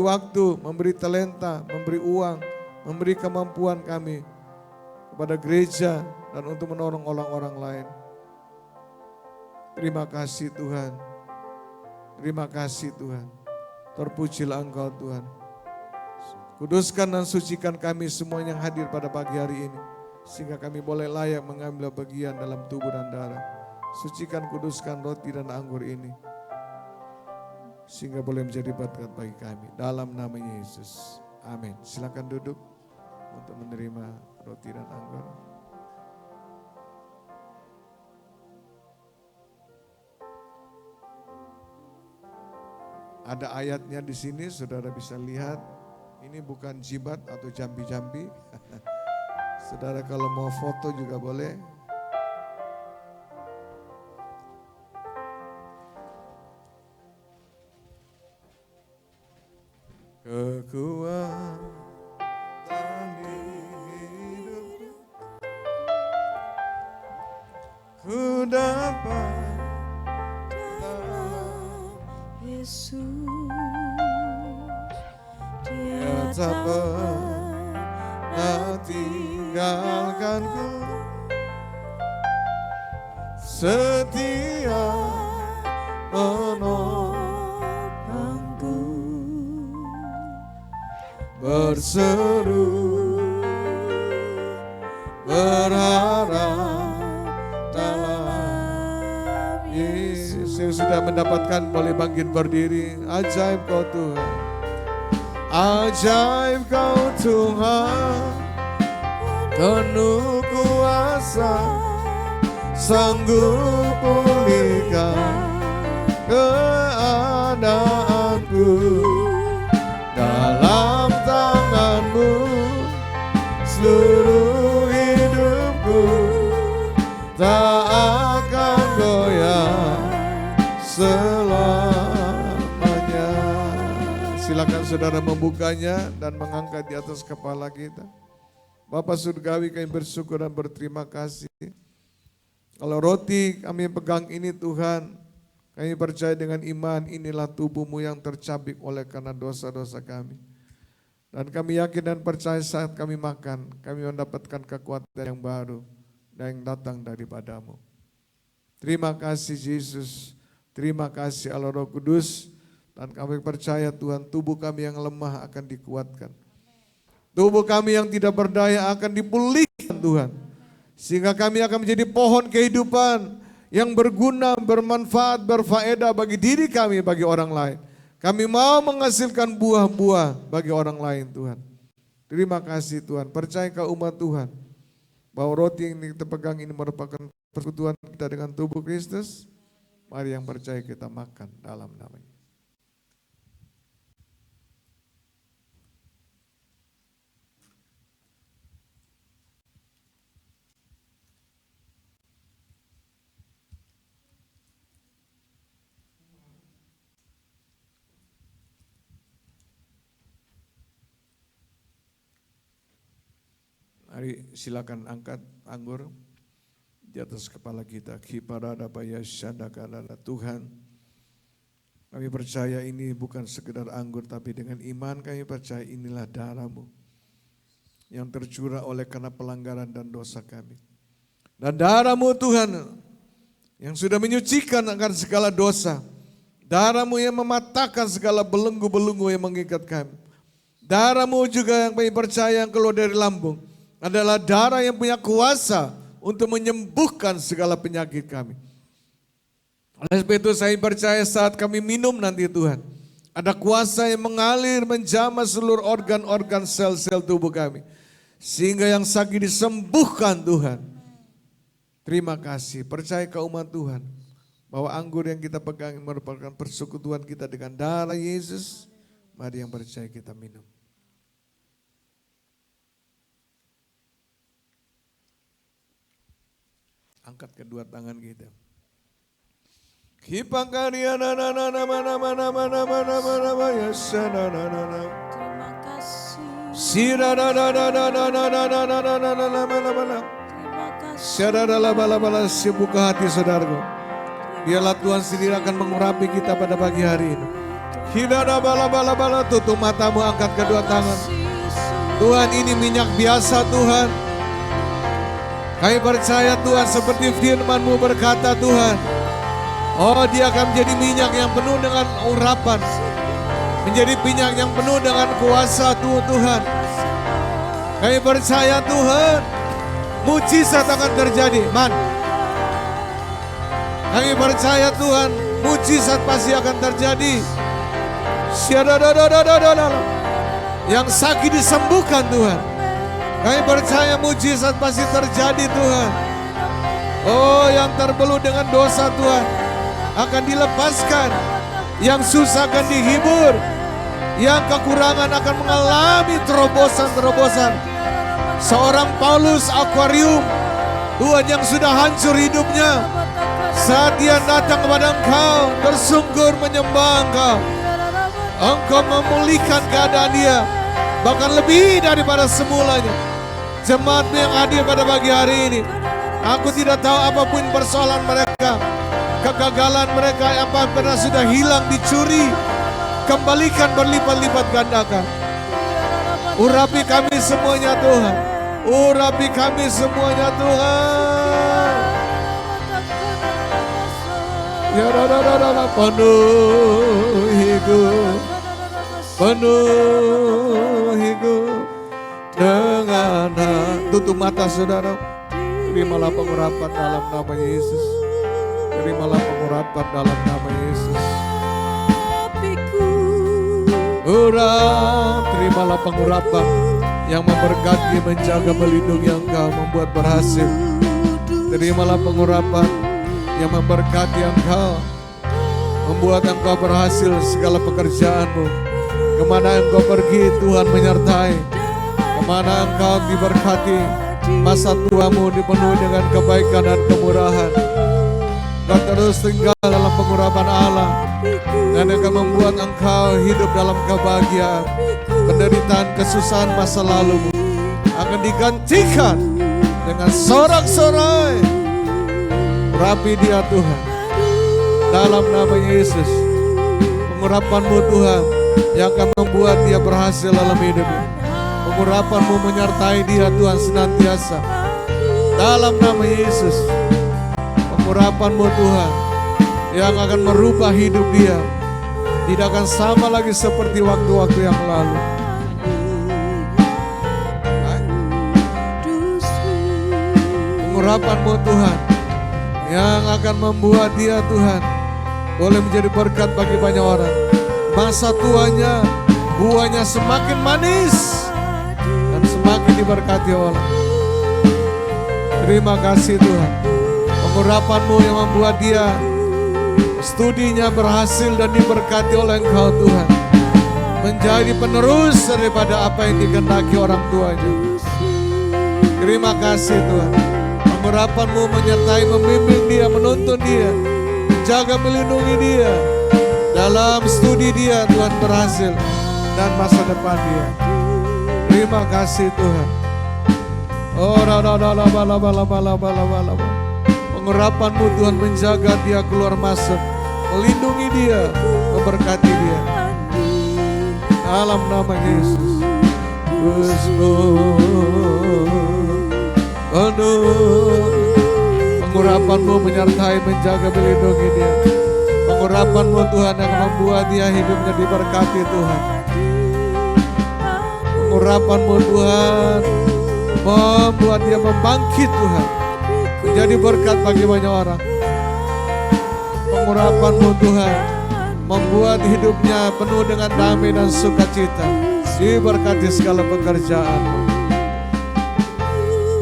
waktu, memberi talenta, memberi uang, memberi kemampuan kami kepada gereja dan untuk menolong orang-orang lain. Terima kasih Tuhan, terima kasih Tuhan, terpujilah Engkau Tuhan. Kuduskan dan sucikan kami semua yang hadir pada pagi hari ini, sehingga kami boleh layak mengambil bagian dalam tubuh dan darah. Sucikan, kuduskan roti dan anggur ini, sehingga boleh menjadi berkat bagi kami. Dalam nama Yesus, amin. Silakan duduk untuk menerima roti dan anggur. Ada ayatnya di sini, saudara bisa lihat. Ini bukan jibat atau jambi-jambi. Saudara kalau mau foto juga boleh. Kekuatan di hidupku, ku dapat dalam Yesus, Dia tak pernah tinggalkanku, setia menopangku, berseru berharap dalam Yesus. Yang sudah mendapatkan boleh bangkit berdiri. Ajaib Kau Tuhan, ajaib Kau Tuhan, penuh kuasa, sanggup pulihkan keadaanku. Dalam tangan-Mu seluruh hidupku tak akan goyah selamanya. Silakan saudara membukanya dan mengangkat di atas kepala kita. Bapa Surgawi, kami bersyukur dan berterima kasih. Kalau roti kami pegang ini Tuhan, kami percaya dengan iman inilah tubuh-Mu yang tercabik oleh karena dosa-dosa kami. Dan kami yakin dan percaya saat kami makan, kami mendapatkan kekuatan yang baru dan yang datang daripadamu. Terima kasih Yesus, terima kasih Allah Roh Kudus. Dan kami percaya Tuhan, tubuh kami yang lemah akan dikuatkan. Tubuh kami yang tidak berdaya akan dipulihkan Tuhan. Sehingga kami akan menjadi pohon kehidupan yang berguna, bermanfaat, berfaedah bagi diri kami, bagi orang lain. Kami mau menghasilkan buah-buah bagi orang lain Tuhan. Terima kasih Tuhan. Percaya ke umat Tuhan bahwa roti yang kita pegang ini merupakan persekutuan kita dengan tubuh Kristus. Mari yang percaya kita makan dalam namanya. Mari silakan angkat anggur di atas kepala kita. Tuhan, kami percaya ini bukan sekedar anggur, tapi dengan iman kami percaya inilah darah-Mu yang tercurah oleh karena pelanggaran dan dosa kami. Dan darah-Mu Tuhan yang sudah menyucikan akan segala dosa. Darah-Mu yang mematahkan segala belenggu-belenggu yang mengikat kami. Darah-Mu juga yang kami percaya yang keluar dari lambung adalah darah yang punya kuasa untuk menyembuhkan segala penyakit kami. Oleh sebab itu saya percaya saat kami minum nanti Tuhan, ada kuasa yang mengalir menjamah seluruh organ-organ sel-sel tubuh kami. Sehingga yang sakit disembuhkan Tuhan. Terima kasih, percaya ke umat Tuhan bahwa anggur yang kita pegang merupakan persekutuan kita dengan darah Yesus. Mari yang percaya kita minum. Angkat kedua tangan kita. Kipangkaria na na na na na na na na na na na na ya sana na na na. Terima kasih. Sira na na na na na na na na na na na na na na na. Terima kasih. Saudara bala-bala buka hati saudaraku. Biarlah Tuhan sendiri akan mengurapi kita pada pagi hari ini. Hidana bala-bala tutup matamu, angkat kedua tangan. Tuhan, ini minyak biasa Tuhan. Kami percaya Tuhan seperti firman-Mu berkata Tuhan. Oh, dia akan menjadi minyak yang penuh dengan urapan. Menjadi minyak yang penuh dengan kuasa Tuhan. Kami percaya Tuhan, mujizat akan terjadi. Kami percaya Tuhan, mujizat pasti akan terjadi. Yang sakit disembuhkan Tuhan. Kami percaya mujizat pasti terjadi Tuhan. Oh, yang terbelut dengan dosa Tuhan akan dilepaskan. Yang susah akan dihibur. Yang kekurangan akan mengalami terobosan-terobosan. Seorang Paulus Aquarium, Tuhan yang sudah hancur hidupnya, saat dia datang kepada Engkau, tersungkur menyembah Engkau, Engkau memulihkan keadaan dia, bahkan lebih daripada semulanya. Jemaat-Mu yang hadir pada pagi hari ini, aku tidak tahu apapun persoalan mereka, kegagalan mereka yang pernah sudah hilang, dicuri, kembalikan berlipat-lipat gandakan. Urapi kami semuanya Tuhan, urapi kami semuanya Tuhan. Ya rada penuhiku dengan tutup mata saudara. Terimalah pengurapan dalam nama Yesus. Terimalah pengurapan dalam nama Yesus. Terimalah pengurapan yang memberkati, menjaga, melindungi Engkau, membuat berhasil. Terimalah pengurapan yang memberkati Engkau, membuat Engkau berhasil segala pekerjaanmu. Kemana Engkau pergi Tuhan menyertai. Kemana Engkau diberkati, masa tuamu dipenuhi dengan kebaikan dan kemurahan. Engkau terus tinggal dalam pengurapan Allah, dan akan membuat Engkau hidup dalam kebahagiaan. Penderitaan, kesusahan masa lalumu akan digantikan dengan sorak-sorai. Urapi dia Tuhan, dalam nama Yesus. Pengurapan-Mu Tuhan yang akan membuat dia berhasil dalam hidupnya. Pengurapan-Mu menyertai dia Tuhan senantiasa. Dalam nama Yesus, pengurapan-Mu Tuhan yang akan merubah hidup dia. Tidak akan sama lagi seperti waktu-waktu yang lalu. Pengurapan-Mu Tuhan yang akan membuat dia Tuhan boleh menjadi berkat bagi banyak orang. Masa tuanya, buahnya semakin manis dan semakin diberkati Allah. Terima kasih Tuhan. Pengurapan-Mu yang membuat dia studinya berhasil dan diberkati oleh Engkau Tuhan. Menjadi penerus daripada apa yang dikehendaki orang tuanya. Terima kasih Tuhan. Pengurapan-Mu menyertai, membimbing dia, menuntun dia, menjaga, melindungi dia. Dalam studi dia Tuhan berhasil dan masa depan dia. Terima kasih Tuhan. Pengurapan-Mu Tuhan menjaga dia keluar masuk, melindungi dia, memberkati dia. Dalam nama Yesus. Pengurapan-Mu menyertai, menjaga, melindungi dia. Pengurapan-Mu Tuhan yang membuat dia hidupnya diberkati Tuhan. Pengurapan-Mu Tuhan membuat dia membangkit Tuhan, menjadi berkat bagi banyak orang. Pengurapan-Mu Tuhan membuat hidupnya penuh dengan damai dan sukacita, diberkati segala pekerjaan-Mu.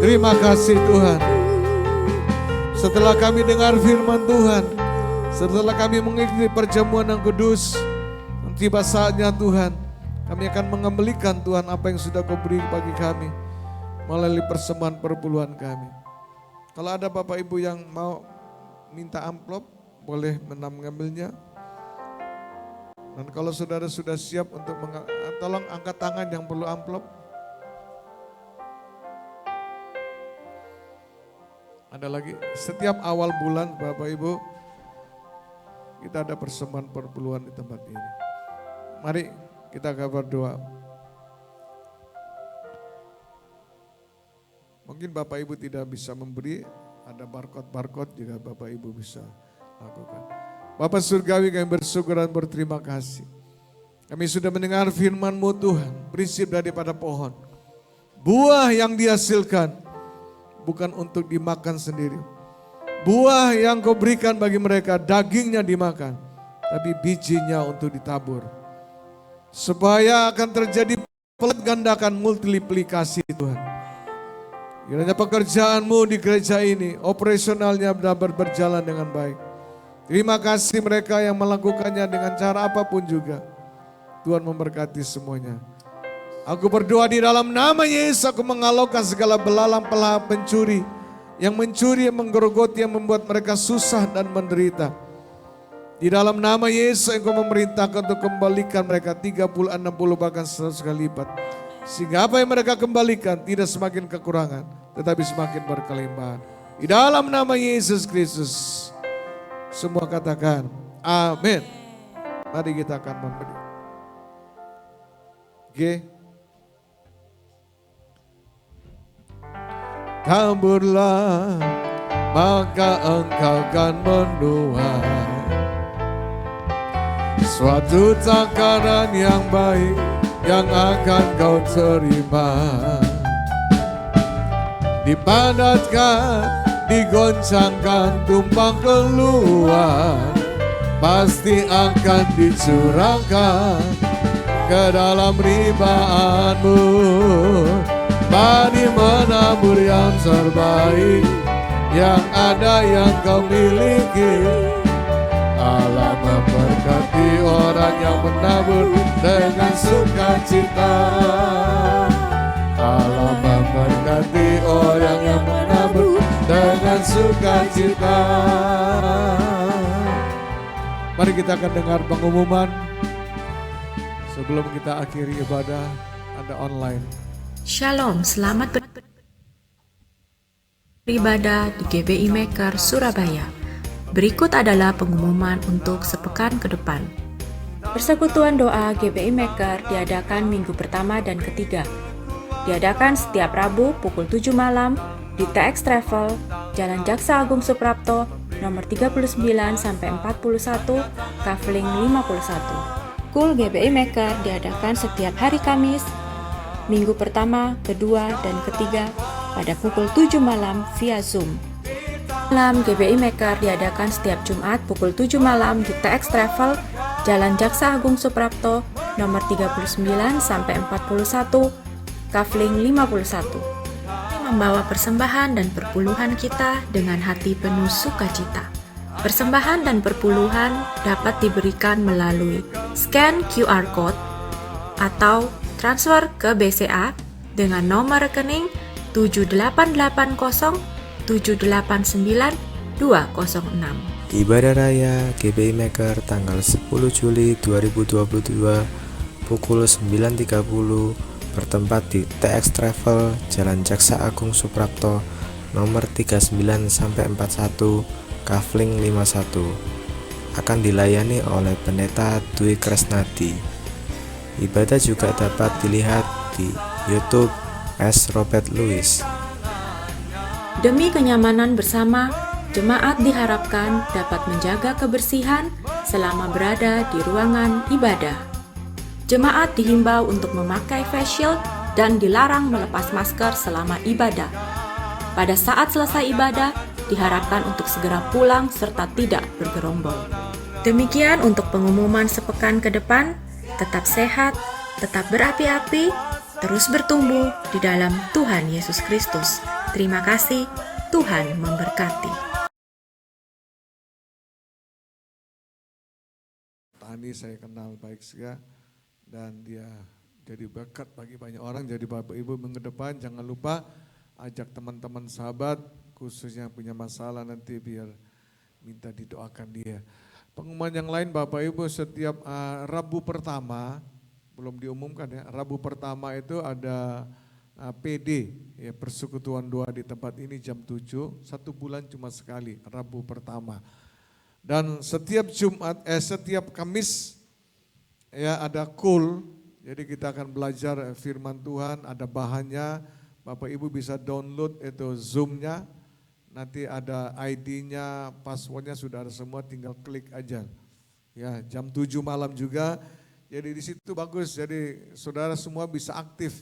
Terima kasih Tuhan. Setelah kami dengar firman Tuhan, setelah kami mengikuti perjamuan yang kudus, tiba saatnya Tuhan, kami akan mengembalikan Tuhan apa yang sudah Kau beri bagi kami melalui persembahan perpuluhan kami. Kalau ada Bapak Ibu yang mau minta amplop, boleh mengambilnya. Dan kalau saudara sudah siap untuk tolong angkat tangan yang perlu amplop. Ada lagi, setiap awal bulan Bapak Ibu, kita ada persembahan perpuluhan di tempat ini. Mari kita berdoa. Mungkin Bapak Ibu tidak bisa memberi, ada barcode juga Bapak Ibu bisa lakukan. Bapak Surgawi, kami bersyukur dan berterima kasih. Kami sudah mendengar firman-Mu Tuhan, prinsip daripada pohon. Buah yang dihasilkan bukan untuk dimakan sendiri. Buah yang Kau berikan bagi mereka, dagingnya dimakan, tapi bijinya untuk ditabur. Supaya akan terjadi pelipat gandakan multiplikasi Tuhan. Kiranya pekerjaan-Mu di gereja ini, operasionalnya dapat berjalan dengan baik. Terima kasih mereka yang melakukannya dengan cara apapun juga. Tuhan memberkati semuanya. Aku berdoa di dalam nama Yesus, aku mengalaukan segala belalang pelahap pencuri, yang mencuri, yang menggerogoti, yang membuat mereka susah dan menderita. Di dalam nama Yesus, Engkau memerintahkan untuk kembalikan mereka 30, 60, bahkan 100 kali lipat. Sehingga apa yang mereka kembalikan tidak semakin kekurangan, tetapi semakin berkelimpahan. Di dalam nama Yesus Kristus, semua katakan amin. Mari kita akan memberi. Oke. Taburlah, maka engkau akan menuai suatu takaran yang baik yang akan kau terima. Dipadatkan, digoncangkan, tumpah keluar, pasti akan dicurahkan ke dalam ribaanmu. Mari menabur yang terbaik, yang ada yang kau miliki. Allah memberkati orang yang menabur dengan sukacita. Allah memberkati orang yang menabur dengan sukacita. Mari kita akan dengar pengumuman sebelum kita akhiri ibadah. Ada online. Shalom, selamat beribadah di GBI Maker Surabaya. Berikut adalah pengumuman untuk sepekan ke depan. Persekutuan doa GBI Maker diadakan minggu pertama dan ketiga. Diadakan setiap Rabu pukul 7 malam di TX Travel, Jalan Jaksa Agung Suprapto, nomor 39 sampai 41, Kafling 51. Kul GBI Maker diadakan setiap hari Kamis, minggu pertama, kedua, dan ketiga pada pukul 7 malam via Zoom. Malam GBI Maker diadakan setiap Jumat pukul 7 malam di TX Travel, Jalan Jaksa Agung Suprapto, nomor 39 sampai 41, Kafling 51. Membawa persembahan dan perpuluhan kita dengan hati penuh sukacita. Persembahan dan perpuluhan dapat diberikan melalui scan QR Code atau transfer ke BCA dengan nomor rekening 7880 789 206. Ibadah Raya GBI Maker tanggal 10 Juli 2022 pukul 9.30 bertempat di TX Travel Jalan Jaksa Agung Suprapto nomor 39-41 Kafling 51 akan dilayani oleh Pendeta Dwi Kresnadi. Ibadah juga dapat dilihat di YouTube S. Robert Louis. Demi kenyamanan bersama, jemaat diharapkan dapat menjaga kebersihan selama berada di ruangan ibadah. Jemaat dihimbau untuk memakai face shield dan dilarang melepas masker selama ibadah. Pada saat selesai ibadah, diharapkan untuk segera pulang serta tidak bergerombol. Demikian untuk pengumuman sepekan ke depan. Tetap sehat, tetap berapi-api, terus bertumbuh di dalam Tuhan Yesus Kristus. Terima kasih, Tuhan memberkati. Tani saya kenal baik sekali dan dia jadi berkat bagi banyak orang. Jadi Bapak Ibu minggu depan jangan lupa ajak teman-teman sahabat khususnya yang punya masalah nanti biar minta didoakan dia. Pengumuman yang lain Bapak Ibu setiap Rabu pertama, belum diumumkan ya, Rabu pertama itu ada PD ya, persekutuan doa di tempat ini jam 7, 1 bulan cuma sekali, Rabu pertama. Dan setiap setiap Kamis ya ada kul, jadi kita akan belajar firman Tuhan, ada bahannya, Bapak Ibu bisa download itu Zoom-nya, nanti ada ID-nya, passwordnya sudah ada semua, tinggal klik aja. Ya jam 7 malam juga, jadi di situ bagus, jadi saudara semua bisa aktif,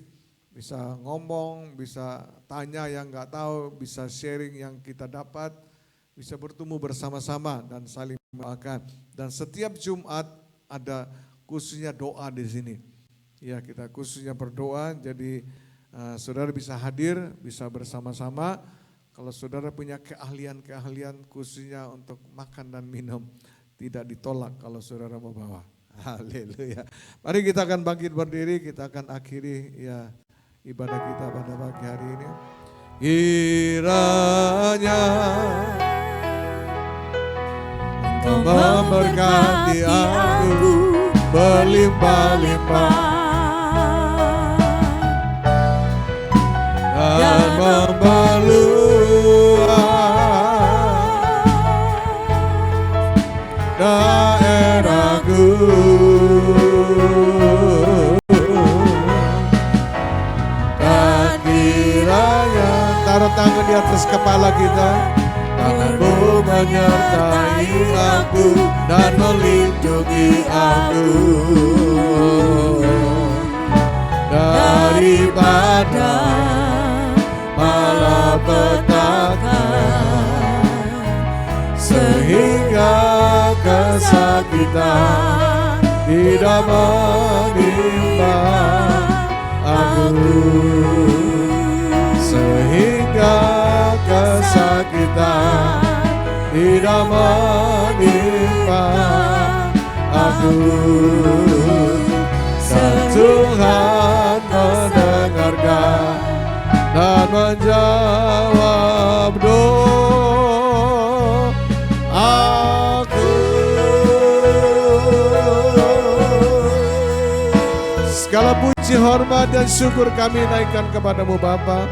bisa ngomong, bisa tanya yang nggak tahu, bisa sharing yang kita dapat, bisa bertemu bersama-sama dan saling mendoakan. Dan setiap Jumat ada khususnya doa di sini. Ya kita khususnya berdoa, jadi saudara bisa hadir, bisa bersama-sama. Kalau saudara punya keahlian-keahlian khususnya untuk makan dan minum, tidak ditolak kalau saudara mau bawa. Haleluya. Mari kita akan bangkit berdiri, kita akan akhiri ya ibadah kita pada pagi hari ini. Kiranya Engkau memberkati aku berlimpah-limpah dan memperluas daerahku. Dan kiranya taruh tangan di atas kepala kita, tanganmu menyertai aku dan melindungi aku daripada malapetaka, sehingga kesakitan tidak menimpa aku, sehingga kesakitan tidak menimpa aku. Dan Tuhan mendengarkan dan menjawab doa aku. Segala puji, hormat, dan syukur kami naikkan kepadamu Bapa.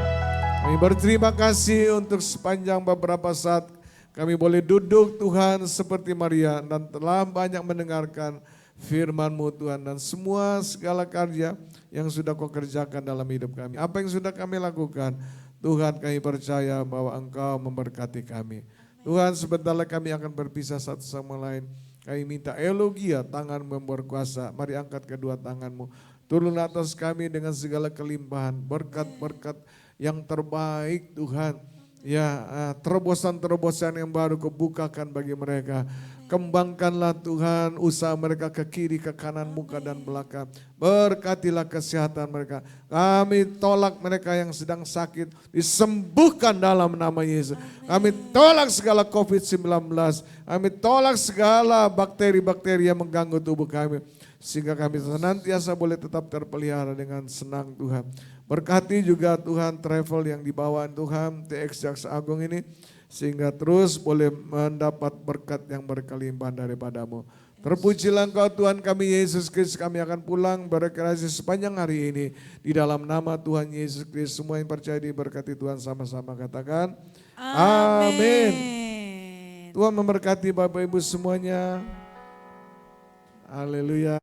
Kami berterima kasih untuk sepanjang beberapa saat kami boleh duduk Tuhan seperti Maria dan telah banyak mendengarkan firman-Mu Tuhan, dan semua segala karya yang sudah Kau kerjakan dalam hidup kami. Apa yang sudah kami lakukan, Tuhan kami percaya bahwa Engkau memberkati kami. Tuhan, sebentar lagi kami akan berpisah satu sama lain. Kami minta elogia, tangan berkuasa. Mari angkat kedua tanganmu. Turun atas kami dengan segala kelimpahan, berkat-berkat yang terbaik Tuhan. Ya, terobosan-terobosan yang baru Kau bukakan bagi mereka. Kembangkanlah Tuhan usaha mereka ke kiri, ke kanan, muka dan belakang. Berkatilah kesehatan mereka. Kami tolak mereka yang sedang sakit, disembuhkan dalam nama Yesus. Kami tolak segala COVID-19. Kami tolak segala bakteri-bakteri yang mengganggu tubuh kami. Sehingga kami senantiasa boleh tetap terpelihara dengan senang Tuhan. Berkati juga Tuhan travel yang dibawa Tuhan TX Jaksa Agung ini. Sehingga terus boleh mendapat berkat yang berkelimpahan daripada-Mu. Terpujilah Engkau Tuhan kami Yesus Kristus, kami akan pulang berekreasi sepanjang hari ini. Di dalam nama Tuhan Yesus Kristus, semua yang percaya diberkati Tuhan sama-sama katakan. Amin. Tuhan memberkati Bapak Ibu semuanya. Haleluya.